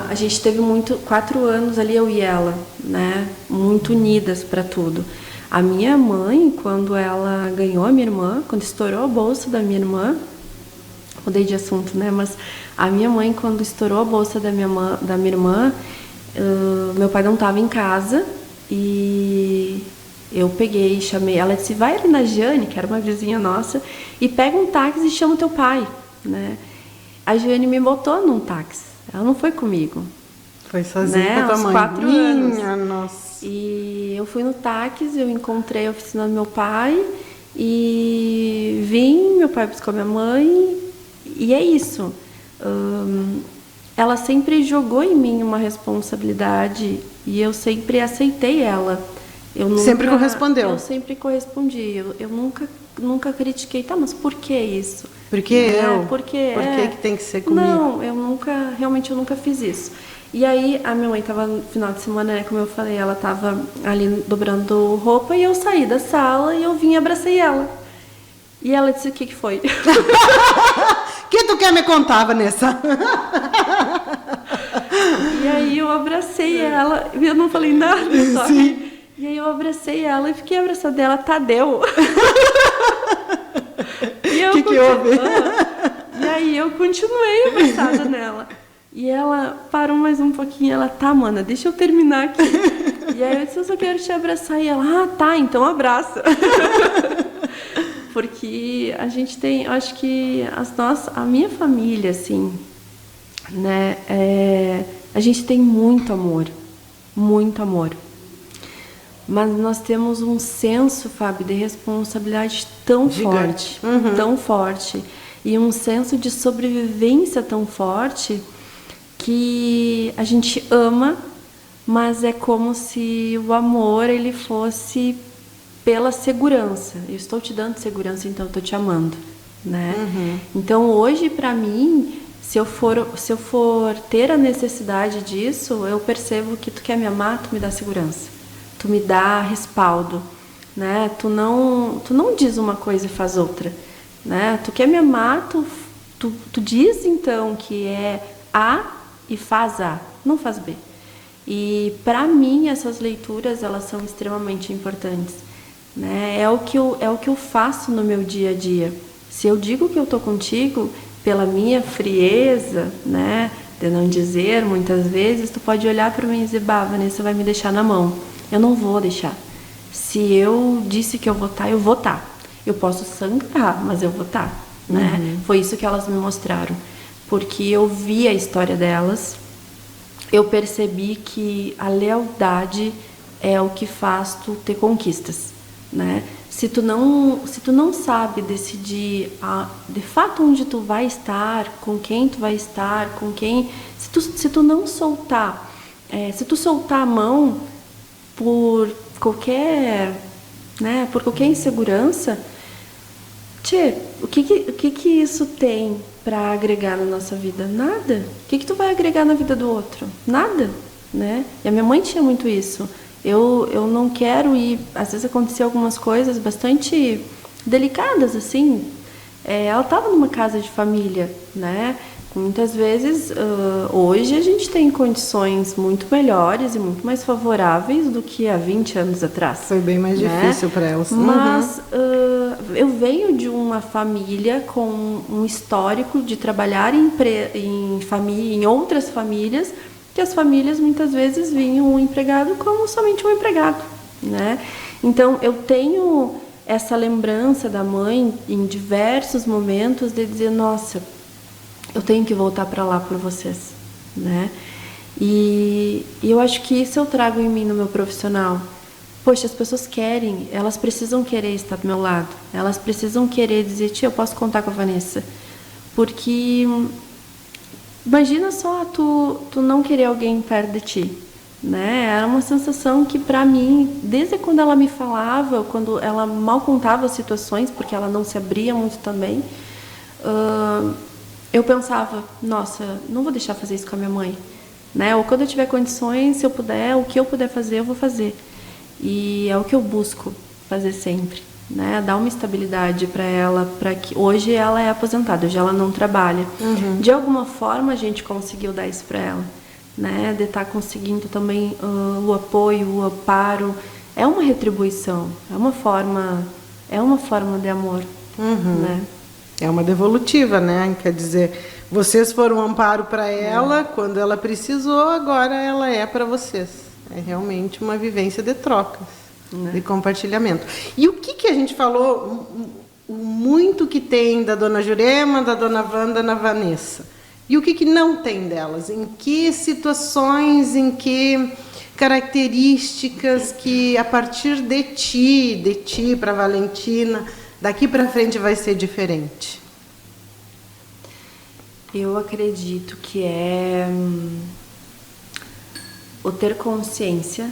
a gente teve 4 anos ali, eu e ela, né? Muito unidas para tudo. A minha mãe, quando ela ganhou a minha irmã, quando estourou a bolsa da minha irmã, mudei de assunto, né? Mas a minha mãe, quando estourou a bolsa da minha irmã, meu pai não estava em casa e eu peguei e chamei. Ela disse: vai ali na Jane, que era uma vizinha nossa, e pega um táxi e chama o teu pai, né? A Jane me botou num táxi. Ela não foi comigo. Foi sozinha, né? Com a tua mãe. 4 anos. Minha nossa. E eu fui no táxi, eu encontrei a oficina do meu pai E vim, meu pai buscou minha mãe, e é isso. Ela sempre jogou em mim uma responsabilidade e eu sempre aceitei ela. Sempre correspondeu? Eu sempre correspondi. Eu nunca critiquei. Tá, mas por que isso? Por que eu? Por que tem que ser comigo? Não, realmente eu nunca fiz isso. E aí, a minha mãe estava no final de semana, né, como eu falei, ela estava ali dobrando roupa e eu saí da sala e eu vim e abracei ela. E ela disse: o que foi? O que tu quer me contar, Vanessa? E aí eu abracei ela, eu não falei nada, só Sim. E aí eu abracei ela e fiquei abraçada dela, Tadeu. O que houve? E aí eu continuei abraçada nela. E ela parou mais um pouquinho, ela, tá, mana, deixa eu terminar aqui. E aí eu disse: eu só quero te abraçar. E ela, tá, então abraça. Porque a gente tem, acho que a minha família, assim, né, a gente tem muito amor, mas nós temos um senso, Fábio, de responsabilidade tão gigante, forte, e um senso de sobrevivência tão forte, que a gente ama, mas é como se o amor ele fosse pela segurança. Eu estou te dando segurança, então eu estou te amando, né? Então hoje, para mim, se eu for ter a necessidade disso, eu percebo que tu quer me amar, tu me dá segurança, tu me dá respaldo, né? Tu não diz uma coisa e faz outra, né? Tu quer me amar, tu diz então que é A e faz A, não faz B. E para mim essas leituras, elas são extremamente importantes, né? É o que eu faço no meu dia a dia. Se eu digo que eu tô contigo, pela minha frieza, né, de não dizer muitas vezes, tu pode olhar para mim e dizer: bah, Vanessa vai me deixar na mão. Eu não vou deixar. Se eu disse que eu vou estar, eu vou estar. Eu posso sangrar, mas eu vou estar, né? Foi isso que elas me mostraram. Porque eu vi a história delas, eu percebi que a lealdade é o que faz tu ter conquistas, né? Se tu não sabe decidir de fato onde tu vai estar, com quem tu vai estar, com quem... Se tu não soltar, se tu soltar a mão por qualquer insegurança, o que isso tem para agregar na nossa vida? Nada. O que tu vai agregar na vida do outro? Nada, né? E a minha mãe tinha muito isso. Eu não quero ir... Às vezes aconteciam algumas coisas bastante delicadas, assim. Ela estava numa casa de família, né? Muitas vezes, hoje a gente tem condições muito melhores e muito mais favoráveis do que há 20 anos atrás. Foi bem mais difícil para elas. Mas eu venho de uma família com um histórico de trabalhar em outras famílias, que as famílias muitas vezes vinham um empregado como somente um empregado, né? Então eu tenho essa lembrança da mãe em diversos momentos de dizer: nossa, eu tenho que voltar para lá por vocês, né? E eu acho que isso eu trago em mim no meu profissional. Poxa, as pessoas querem, elas precisam querer estar do meu lado, elas precisam querer dizer: tia, eu posso contar com a Vanessa. Porque imagina só tu não querer alguém perto de ti, né? Era uma sensação que para mim, desde quando ela me falava, quando ela mal contava as situações, porque ela não se abria muito também, eu pensava: nossa, não vou deixar fazer isso com a minha mãe, né? Ou quando eu tiver condições, se eu puder, o que eu puder fazer, eu vou fazer. E é o que eu busco fazer sempre, né? Dar uma estabilidade para ela, para que hoje ela é aposentada, hoje ela não trabalha. De alguma forma a gente conseguiu dar isso para ela, né? De estar conseguindo também o apoio, o amparo. É uma retribuição, é uma forma de amor, né? É uma devolutiva, né? Quer dizer, vocês foram um amparo para ela quando ela precisou, agora ela é para vocês. É realmente uma vivência de trocas, de compartilhamento. E o que a gente falou, o muito que tem da dona Jurema, da dona Wanda na Vanessa? E o que não tem delas? Em que situações, em que características que a partir de ti para Valentina, daqui para frente vai ser diferente? Eu acredito que é o ter consciência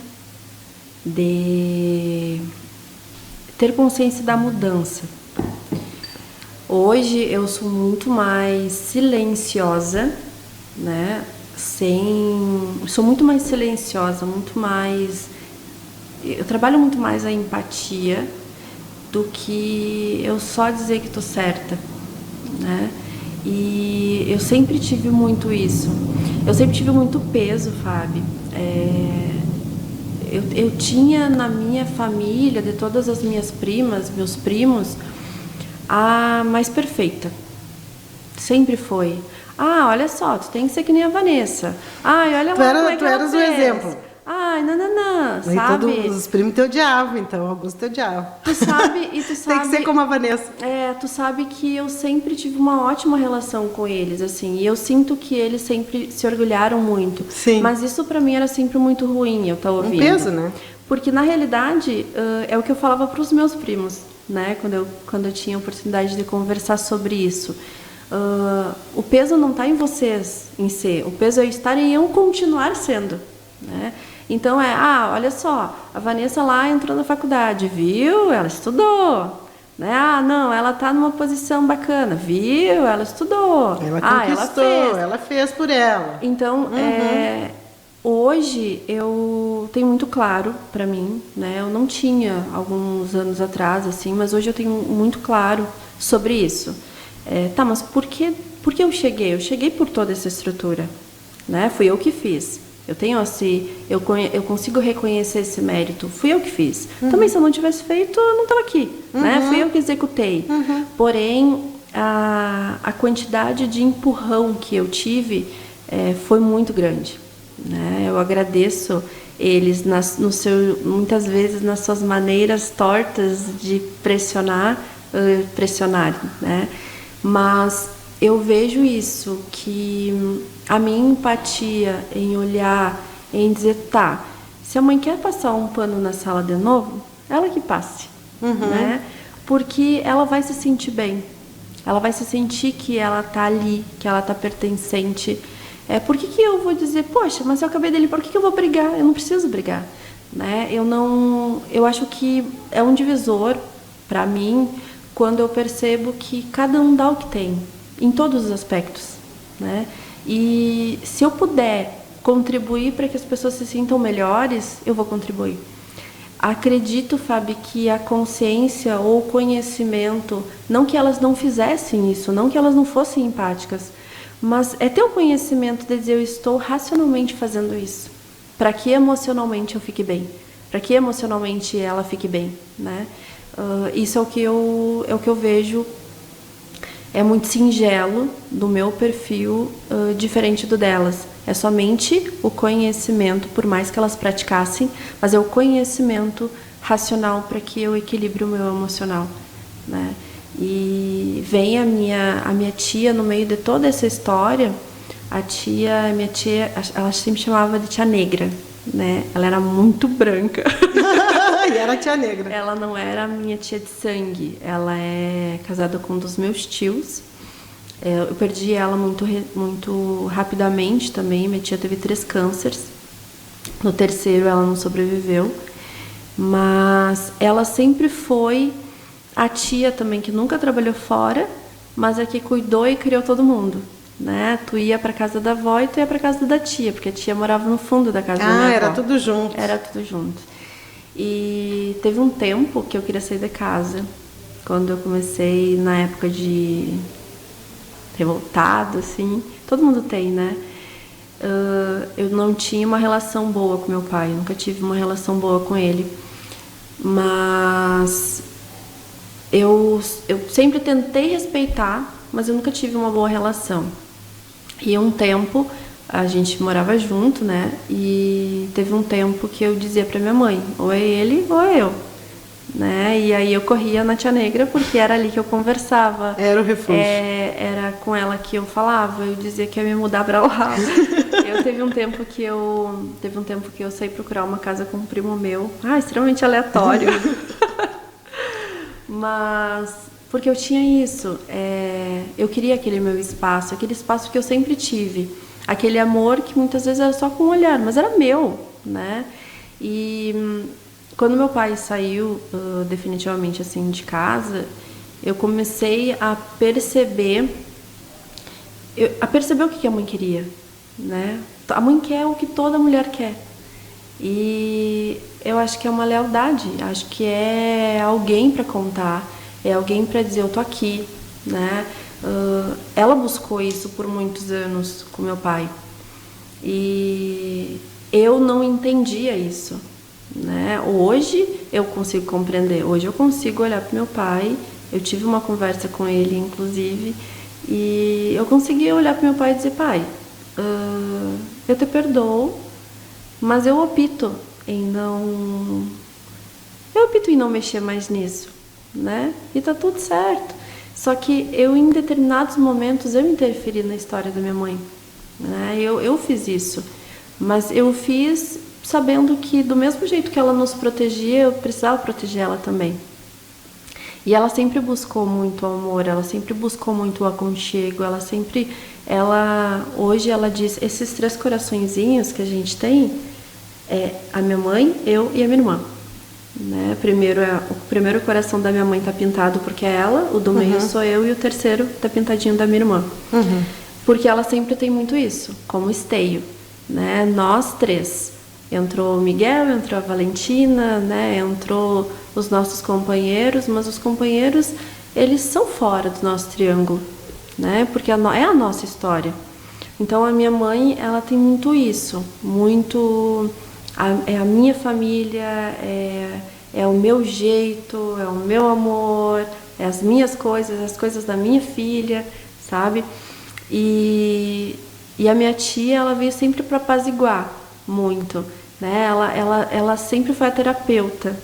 da mudança. Hoje eu sou muito mais silenciosa, né? Sou muito mais silenciosa, eu trabalho muito mais a empatia do que eu só dizer que tô certa, né? E eu sempre tive muito isso. Eu sempre tive muito peso, Fábio. Eu tinha na minha família, de todas as minhas primas, meus primos, a mais perfeita. Sempre foi. Ah, olha só, tu tem que ser que nem a Vanessa. Ai, olha lá como é que ela eras o fez. exemplo. Ai, não, sabe? E todos os primos te odiavam, então, alguns te odiavam. Tu sabe... Tem que ser como a Vanessa. Tu sabe que eu sempre tive uma ótima relação com eles, assim, e eu sinto que eles sempre se orgulharam muito. Sim. Mas isso pra mim era sempre muito ruim, eu estar ouvindo. Um peso, né? Porque, na realidade, é o que eu falava pros meus primos, né? Quando eu tinha a oportunidade de conversar sobre isso. O peso não está em vocês, em ser. O peso é estar em eu continuar sendo, né? Então olha só, a Vanessa lá entrou na faculdade, viu? Ela estudou, né? Não, ela está numa posição bacana, viu? Ela estudou. Ela conquistou, ela fez por ela. Então, hoje eu tenho muito claro para mim, né? Eu não tinha alguns anos atrás, assim, mas hoje eu tenho muito claro sobre isso. Mas por que eu cheguei? Eu cheguei por toda essa estrutura, né? Fui eu que fiz. Eu consigo reconhecer esse mérito. Fui eu que fiz. Também, se eu não tivesse feito, eu não estava aqui, né? Fui eu que executei. Porém, a quantidade de empurrão que eu tive foi muito grande, né? Eu agradeço eles muitas vezes nas suas maneiras tortas de pressionar, né? Mas eu vejo isso, que a minha empatia em olhar, em dizer, se a mãe quer passar um pano na sala de novo, ela que passe, né? Porque ela vai se sentir bem, ela vai se sentir que ela está ali, que ela está pertencente. Por que eu vou dizer, poxa, mas eu acabei de limpar, por que eu vou brigar? Eu não preciso brigar, né? Eu acho que é um divisor para mim quando eu percebo que cada um dá o que tem, em todos os aspectos, né? E se eu puder contribuir para que as pessoas se sintam melhores, eu vou contribuir. Acredito, Fábio, que a consciência ou o conhecimento, não que elas não fizessem isso, não que elas não fossem empáticas, mas é ter o conhecimento de dizer, eu estou racionalmente fazendo isso, para que emocionalmente eu fique bem, para que emocionalmente ela fique bem, né? Isso é o que eu vejo. É muito singelo do meu perfil, diferente do delas. É somente o conhecimento, por mais que elas praticassem, mas é o conhecimento racional para que eu equilibre o meu emocional, né? E vem a minha tia no meio de toda essa história. Minha tia, ela sempre chamava de tia negra, né? Ela era muito branca. E era tia negra. Ela não era minha tia de sangue. Ela é casada com um dos meus tios. Eu perdi ela muito rapidamente também. Minha tia teve 3 cânceres. No terceiro ela não sobreviveu. Mas ela sempre foi a tia também que nunca trabalhou fora, mas a que cuidou e criou todo mundo, né? Tu ia para casa da avó e tu ia para casa da tia, porque a tia morava no fundo da casa da minha avó. Era tudo junto. Era tudo junto. E teve um tempo que eu queria sair de casa, quando eu comecei na época de revoltado, assim. Todo mundo tem, né? Eu não tinha uma relação boa com meu pai, nunca tive uma relação boa com ele. Mas eu sempre tentei respeitar, mas eu nunca tive uma boa relação. E um tempo a gente morava junto, né? E teve um tempo que eu dizia pra minha mãe, ou é ele ou é eu, né? E aí eu corria na tia negra, porque era ali que eu conversava. Era o refúgio. Era com ela que eu falava, eu dizia que ia me mudar pra lá. Teve um tempo que eu saí procurar uma casa com um primo meu, extremamente aleatório. Mas porque eu tinha isso, eu queria aquele meu espaço, aquele espaço que eu sempre tive, aquele amor que muitas vezes era só com o olhar, mas era meu, né? E quando meu pai saiu definitivamente assim de casa, eu comecei a perceber o que a mãe queria, né? A mãe quer o que toda mulher quer. E eu acho que é uma lealdade, acho que é alguém para contar, é alguém para dizer eu tô aqui, né? Ela buscou isso por muitos anos com meu pai e eu não entendia isso, né? Hoje eu consigo compreender, hoje eu consigo olhar para meu pai, eu tive uma conversa com ele inclusive e eu consegui olhar para meu pai e dizer pai, eu te perdoo, mas eu opto em não mexer mais nisso, né? E tá tudo certo. Só que eu, em determinados momentos, eu interferi na história da minha mãe, né? Eu fiz isso, mas eu fiz sabendo que do mesmo jeito que ela nos protegia, eu precisava proteger ela também. E ela sempre buscou muito amor, ela sempre buscou muito o aconchego, hoje ela diz, esses 3 coraçõezinhos que a gente tem, a minha mãe, eu e a minha irmã, né? O primeiro coração da minha mãe tá pintado porque é ela, o do meio sou eu e o terceiro tá pintadinho da minha irmã. Porque ela sempre tem muito isso, como esteio, né? Nós 3. Entrou o Miguel, entrou a Valentina, né? Entrou os nossos companheiros, mas os companheiros, eles são fora do nosso triângulo, né? Porque é a nossa história. Então a minha mãe, ela tem muito isso, é a minha família, é o meu jeito, é o meu amor, é as minhas coisas, as coisas da minha filha, sabe? E a minha tia, ela veio sempre para apaziguar muito, né? Ela sempre foi a terapeuta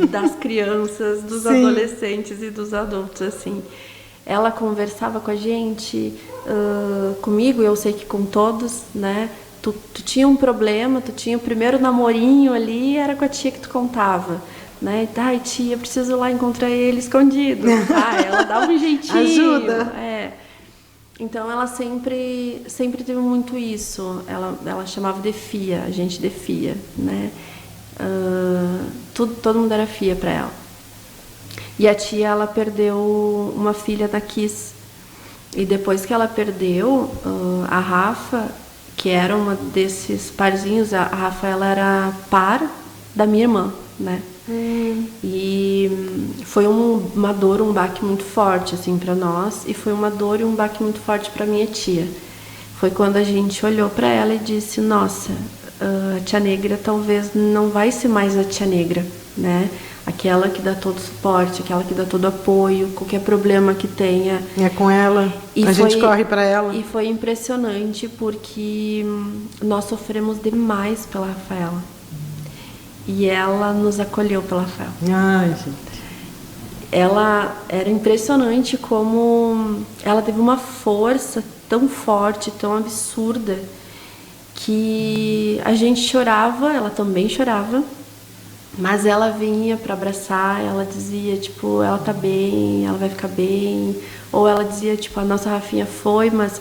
das crianças, dos adolescentes e dos adultos, assim. Ela conversava com a gente, comigo, eu sei que com todos, né? Tu tinha um problema, tu tinha o primeiro namorinho ali, era com a tia que tu contava, né? Ai, tia, preciso ir lá encontrar ele escondido. Ela dava um jeitinho. Ajuda. Então ela sempre teve muito isso. Ela chamava de FIA, a gente de FIA, né? Todo mundo era FIA para ela. E a tia, ela perdeu uma filha da Kiss. E depois que ela perdeu, a Rafa, que era uma desses parzinhos, a Rafa, ela era par da minha irmã, né? E foi uma dor, um baque muito forte, assim, para nós. E foi uma dor e um baque muito forte para minha tia. Foi quando a gente olhou para ela e disse, nossa, a tia negra talvez não vai ser mais a tia negra, né? Aquela que dá todo o suporte, aquela que dá todo o apoio, qualquer problema que tenha. É com ela, a gente corre para ela. E foi impressionante porque nós sofremos demais pela Rafaela. E ela nos acolheu pela Rafaela. Ai, gente. Ela era impressionante como ela teve uma força tão forte, tão absurda, que a gente chorava, ela também chorava. Mas ela vinha para abraçar, ela dizia, tipo, ela tá bem, ela vai ficar bem. Ou ela dizia, tipo, a nossa Rafinha foi, mas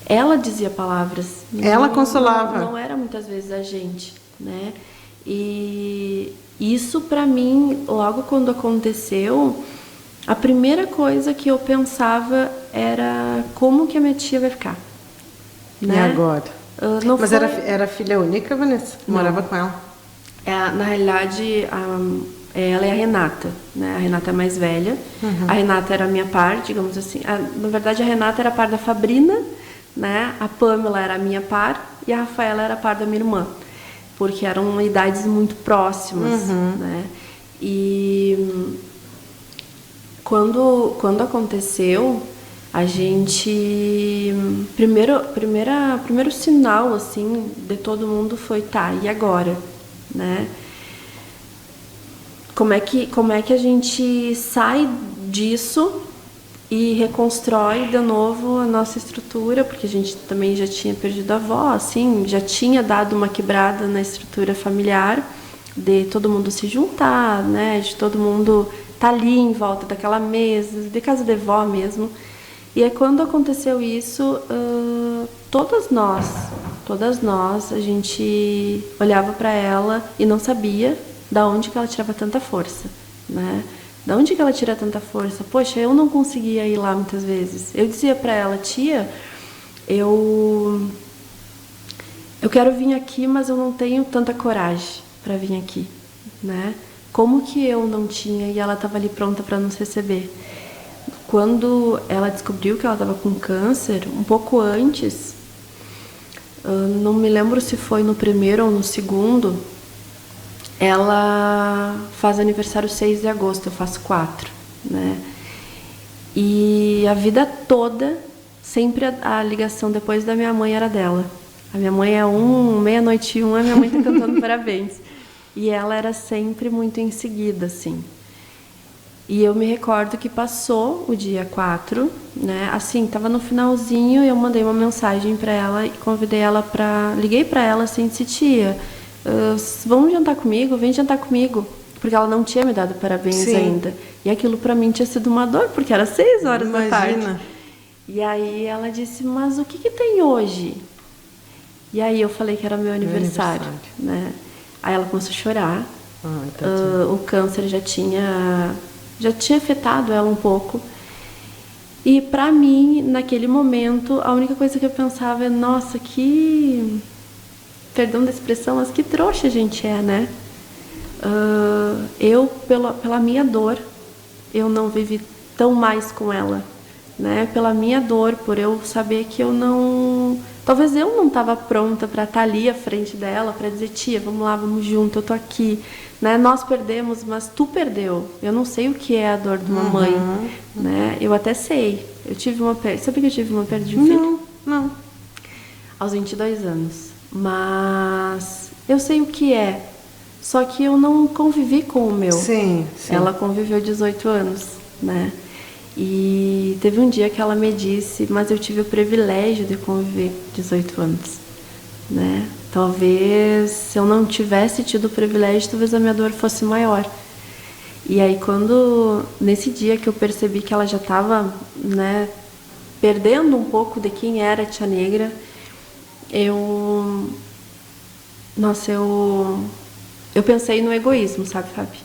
ela dizia palavras. Ela consolava. Não era muitas vezes a gente, né? E isso para mim, logo quando aconteceu, a primeira coisa que eu pensava era como que a minha tia vai ficar. Né? E agora? Mas era filha única, Vanessa? Morava com ela? Na realidade, ela é a Renata, né? A Renata é mais velha. A Renata era a minha par, digamos assim. Na verdade, a Renata era a par da Fabrina, né? A Pamela era a minha par e a Rafaela era a par da minha irmã, porque eram idades muito próximas, né? E quando aconteceu, a gente primeiro sinal assim de todo mundo foi e agora? Né? Como é que a gente sai disso e reconstrói de novo a nossa estrutura, porque a gente também já tinha perdido a avó, assim, já tinha dado uma quebrada na estrutura familiar, de todo mundo se juntar, né? De todo mundo tá ali em volta daquela mesa, de casa de vó mesmo. E aí quando aconteceu isso, todas nós, a gente olhava para ela e não sabia da onde que ela tirava tanta força, né? Da onde que ela tira tanta força? Poxa, eu não conseguia ir lá muitas vezes. Eu dizia para ela, tia, eu quero vir aqui, mas eu não tenho tanta coragem para vir aqui, né? Como que eu não tinha e ela estava ali pronta para nos receber? Quando ela descobriu que ela estava com câncer, um pouco antes, não me lembro se foi no primeiro ou no segundo, ela faz aniversário 6 de agosto, eu faço 4, né? E a vida toda, sempre a ligação depois da minha mãe era dela. A minha mãe é meia-noite e a minha mãe tá cantando parabéns. E ela era sempre muito em seguida, assim. E eu me recordo que passou o dia 4, né? Assim, tava no finalzinho e eu mandei uma mensagem para ela e convidei ela liguei para ela assim, disse, tia, vamos jantar comigo? Vem jantar comigo. Porque ela não tinha me dado parabéns Sim. ainda. E aquilo para mim tinha sido uma dor, porque era 6 horas da tarde. Imagina. E aí ela disse, mas o que tem hoje? E aí eu falei que era meu aniversário, né? Aí ela começou a chorar. O câncer já tinha afetado ela um pouco. E pra mim, naquele momento, a única coisa que eu pensava é, nossa, perdão da expressão, mas que trouxa a gente é, né? Eu, pela minha dor, eu não vivi tão mais com ela, né? Pela minha dor, por eu saber que talvez eu não estava pronta para estar ali à frente dela, para dizer, tia, vamos lá, vamos junto, eu tô aqui, né? Nós perdemos, mas tu perdeu. Eu não sei o que é a dor de uma mãe, né? Eu até sei. Eu tive uma perda. Sabe que eu tive uma perda de um filho? Não. Aos 22 anos. Mas eu sei o que é. Só que eu não convivi com o meu. Sim. Ela conviveu 18 anos, né? E teve um dia que ela me disse, mas eu tive o privilégio de conviver 18 anos, né? Talvez se eu não tivesse tido o privilégio, talvez a minha dor fosse maior. E aí nesse dia que eu percebi que ela já estava, né, perdendo um pouco de quem era a Tia Negra, eu pensei no egoísmo, sabe, Fabi?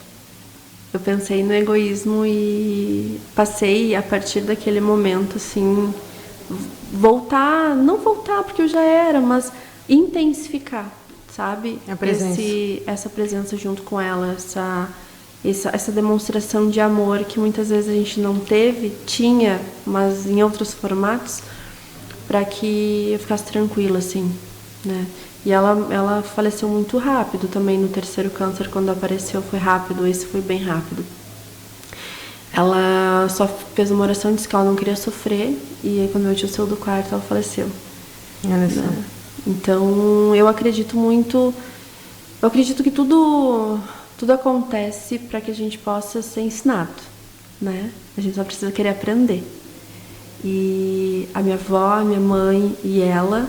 Eu pensei no egoísmo e passei, a partir daquele momento, assim, não voltar, porque eu já era, mas intensificar, sabe? A presença. Essa presença junto com ela, essa demonstração de amor que muitas vezes a gente não tinha, mas em outros formatos, para que eu ficasse tranquila, assim, né? E ela faleceu muito rápido também no terceiro câncer, quando apareceu foi rápido, esse foi bem rápido. Ela só fez uma oração, disse que ela não queria sofrer, e aí quando meu tio saiu do quarto, ela faleceu. Olha só. Né? Então, eu acredito que tudo acontece para que a gente possa ser ensinado, né? A gente só precisa querer aprender. E a minha avó, a minha mãe e ela,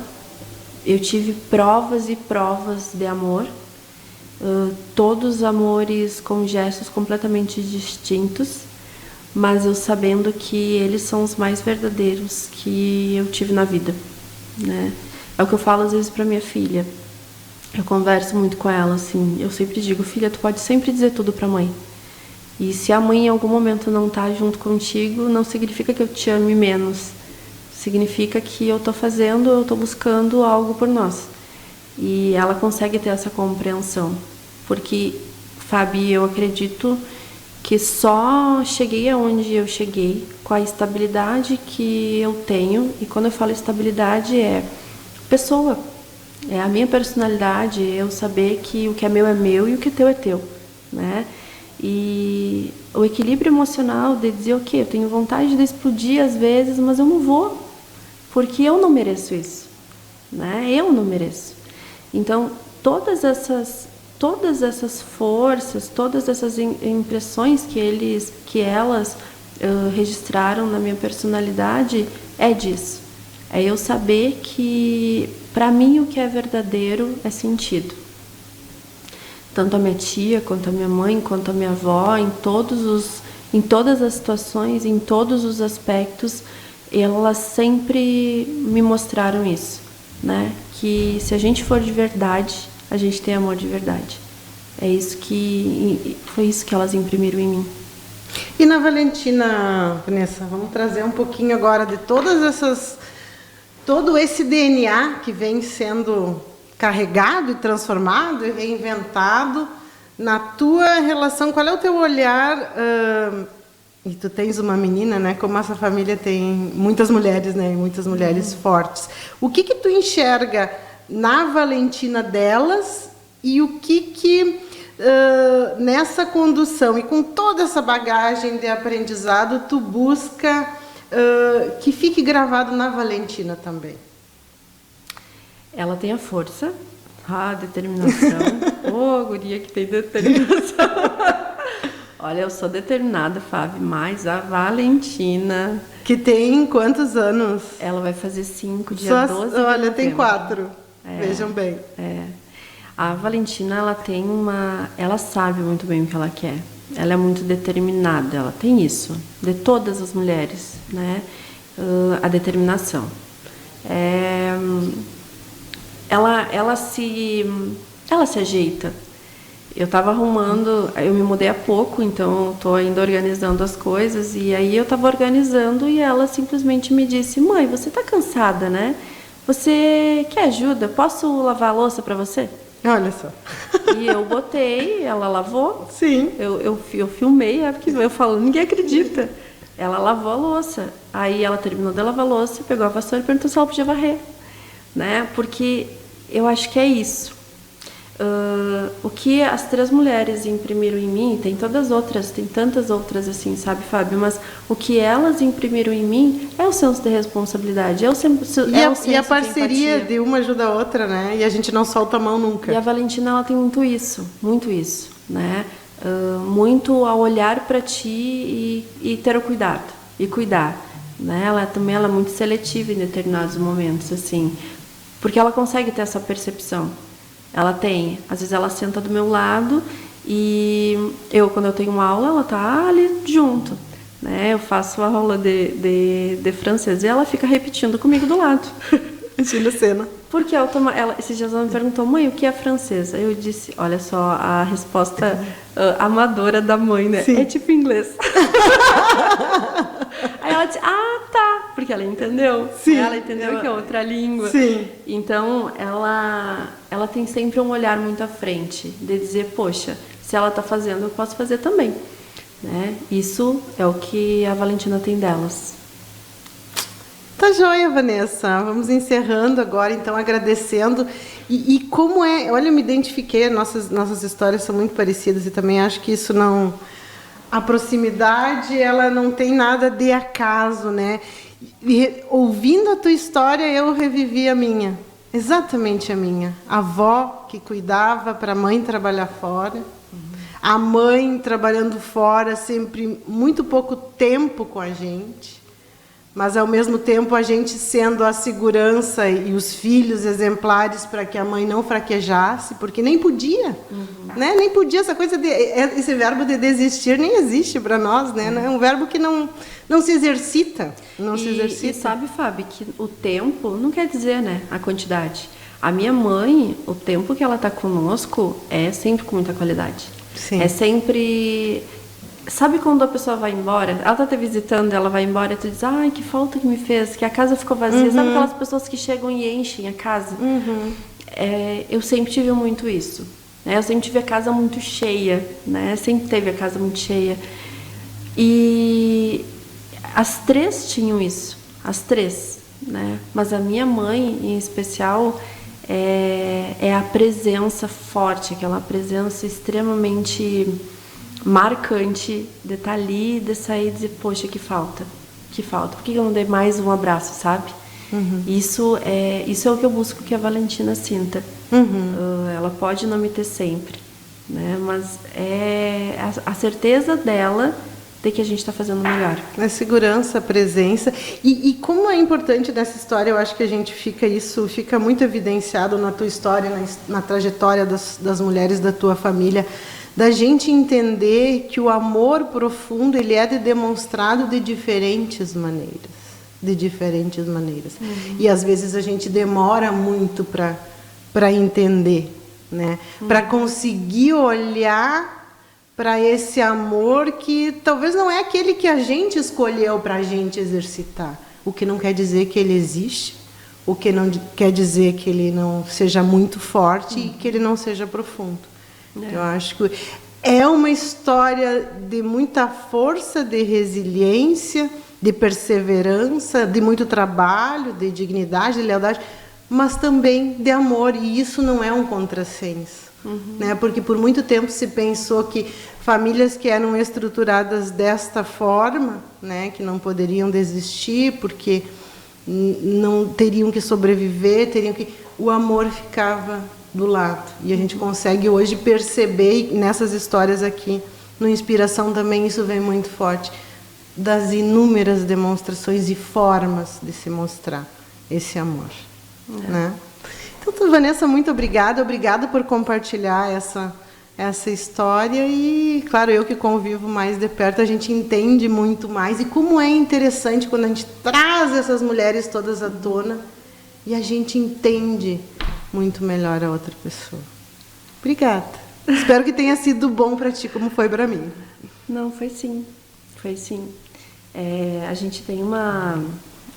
eu tive provas e provas de amor, todos amores com gestos completamente distintos, mas eu sabendo que eles são os mais verdadeiros que eu tive na vida, né? É o que eu falo às vezes para minha filha. Eu converso muito com ela, assim, eu sempre digo, filha, tu pode sempre dizer tudo para a mãe. E se a mãe em algum momento não tá junto contigo, não significa que eu te ame menos. Significa que eu tô buscando algo por nós. E ela consegue ter essa compreensão. Porque, Fabi, eu acredito que só cheguei aonde eu cheguei com a estabilidade que eu tenho. E quando eu falo estabilidade, é pessoa. É a minha personalidade, eu saber que o que é meu e o que é teu, né? E o equilíbrio emocional de dizer, ok, eu tenho vontade de explodir às vezes, mas eu não vou, porque eu não mereço isso, né? Eu não mereço. Então, todas essas forças, todas essas impressões que elas registraram na minha personalidade, é disso. É eu saber que, para mim, o que é verdadeiro é sentido. Tanto a minha tia, quanto a minha mãe, quanto a minha avó, em todos Em todas as situações, em todos os aspectos, elas sempre me mostraram isso, né? Que se a gente for de verdade, a gente tem amor de verdade. Foi isso que elas imprimiram em mim. E na Valentina, Vanessa, vamos trazer um pouquinho agora de todo esse DNA que vem sendo carregado e transformado e reinventado na tua relação. Qual é o teu olhar? E tu tens uma menina, né? Como essa família tem muitas mulheres, né? Muitas mulheres fortes. O que tu enxerga na Valentina delas e o que nessa condução e com toda essa bagagem de aprendizado tu busca que fique gravado na Valentina também? Ela tem a força, a determinação. Guria que tem determinação. Olha, eu sou determinada, Fábio, mas a Valentina... Que tem quantos anos? Ela vai fazer 5, dia 12 de novembro. Olha, tem 4. Vejam bem. A Valentina, ela sabe muito bem o que ela quer. Ela é muito determinada, ela tem isso. De todas as mulheres, né? A determinação. Ela se ajeita. Eu estava arrumando, eu me mudei há pouco, então estou ainda organizando as coisas, e aí eu estava organizando e ela simplesmente me disse: mãe, você está cansada, né? Você quer ajuda? Posso lavar a louça para você? Olha só. E eu botei, ela lavou. Sim. Eu filmei, porque eu falo, ninguém acredita. Ela lavou a louça. Aí ela terminou de lavar a louça, pegou a vassoura e perguntou se ela podia varrer. Né? Porque eu acho que é isso. O que as 3 mulheres imprimiram em mim, tem tantas outras assim, sabe, Fábio? Mas o que elas imprimiram em mim é o senso de responsabilidade, e a parceria de uma ajuda a outra, né? E a gente não solta a mão nunca. E a Valentina, ela tem muito isso, né? Muito a olhar para ti e ter o cuidado, e cuidar, né? Ela é muito seletiva em determinados momentos, assim, porque ela consegue ter essa percepção. Ela tem, às vezes ela senta do meu lado e quando eu tenho uma aula, ela tá ali junto, né? Eu faço a aula de francês e ela fica repetindo comigo do lado. Imagina a cena. Porque esses dias ela me perguntou: mãe, o que é francês? Aí eu disse, olha só, a resposta amadora da mãe, né? Sim. É tipo inglês. Aí ela disse: tá, porque ela entendeu. Sim. Ela entendeu que é outra língua. Sim. Então, ela tem sempre um olhar muito à frente, de dizer, poxa, se ela está fazendo, eu posso fazer também. Né? Isso é o que a Valentina tem delas. Tá joia, Vanessa. Vamos encerrando agora, então, agradecendo. E como é... Olha, eu me identifiquei, nossas histórias são muito parecidas e também acho que isso não... A proximidade, ela não tem nada de acaso, né? E, ouvindo a tua história, eu revivi a minha. Exatamente a minha. A avó que cuidava para a mãe trabalhar fora. A mãe trabalhando fora, sempre muito pouco tempo com a gente. Mas, ao mesmo tempo, a gente sendo a segurança e os filhos exemplares para que a mãe não fraquejasse, porque nem podia. Né? Nem podia, esse verbo de desistir nem existe para nós, né? É um verbo que não se exercita. E sabe, Fábio, que o tempo não quer dizer, né, a quantidade. A minha mãe, o tempo que ela está conosco é sempre com muita qualidade. Sim. É sempre... Sabe quando a pessoa vai embora? Ela está te visitando, ela vai embora e tu diz, ai, que falta que me fez, que a casa ficou vazia. Sabe aquelas pessoas que chegam e enchem a casa? Eu sempre tive muito isso. Né? Eu sempre tive a casa muito cheia. Né? Sempre teve a casa muito cheia. E as 3 tinham isso. As 3. Né? Mas a minha mãe, em especial, é a presença forte, aquela presença extremamente... marcante de estar ali, de sair e dizer, poxa, que falta, por que eu não dei mais um abraço, sabe? Isso é o que eu busco que a Valentina sinta. Ela pode não me ter sempre, né? Mas é a certeza dela de que a gente está fazendo melhor. A segurança, a presença. E como é importante nessa história, eu acho que isso fica muito evidenciado na tua história, na trajetória das mulheres da tua família, da gente entender que o amor profundo ele é demonstrado de diferentes maneiras. De diferentes maneiras. E às vezes a gente demora muito para entender, né? Para conseguir olhar para esse amor que talvez não é aquele que a gente escolheu para a gente exercitar. O que não quer dizer que ele existe, o que não quer dizer que ele não seja muito forte e que ele não seja profundo. Eu acho que é uma história de muita força, de resiliência, de perseverança, de muito trabalho, de dignidade, de lealdade, mas também de amor, e isso não é um contrassenso. Né? Porque por muito tempo se pensou que famílias que eram estruturadas desta forma, né, que não poderiam desistir porque não teriam que sobreviver, o amor ficava do lado. E a gente consegue hoje perceber, e nessas histórias aqui, no Inspiração também isso vem muito forte, das inúmeras demonstrações e formas de se mostrar esse amor. Né? Então, Vanessa, muito obrigada por compartilhar essa história e, claro, eu que convivo mais de perto, a gente entende muito mais e como é interessante quando a gente traz essas mulheres todas à tona e a gente entende muito melhor a outra pessoa. Obrigada. Espero que tenha sido bom para ti, como foi para mim. Não, foi sim. Foi sim. A gente tem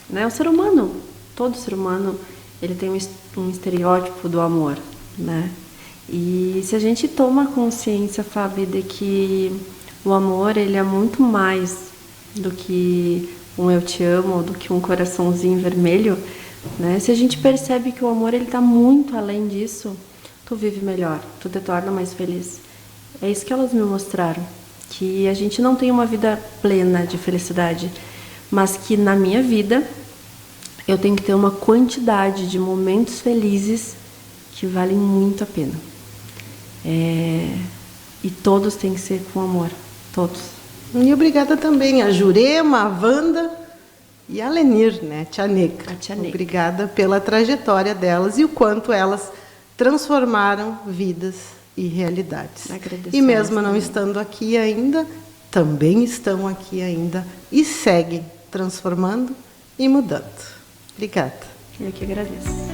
né, o ser humano, todo ser humano, ele tem um estereótipo do amor, né? E se a gente toma consciência, Fábio, de que o amor, ele é muito mais do que um eu te amo, do que um coraçãozinho vermelho, né? Se a gente percebe que o amor, ele está muito além disso, tu vive melhor, tu te torna mais feliz. É isso que elas me mostraram, que a gente não tem uma vida plena de felicidade, mas que na minha vida eu tenho que ter uma quantidade de momentos felizes que valem muito a pena. E todos têm que ser com amor, todos. E obrigada também a Jurema, a Wanda e a Lenir, né? Tia Neca. Obrigada pela trajetória delas e o quanto elas transformaram vidas e realidades. E mesmo não estando aqui ainda, também estão aqui ainda e seguem transformando e mudando. Obrigada. Eu que agradeço.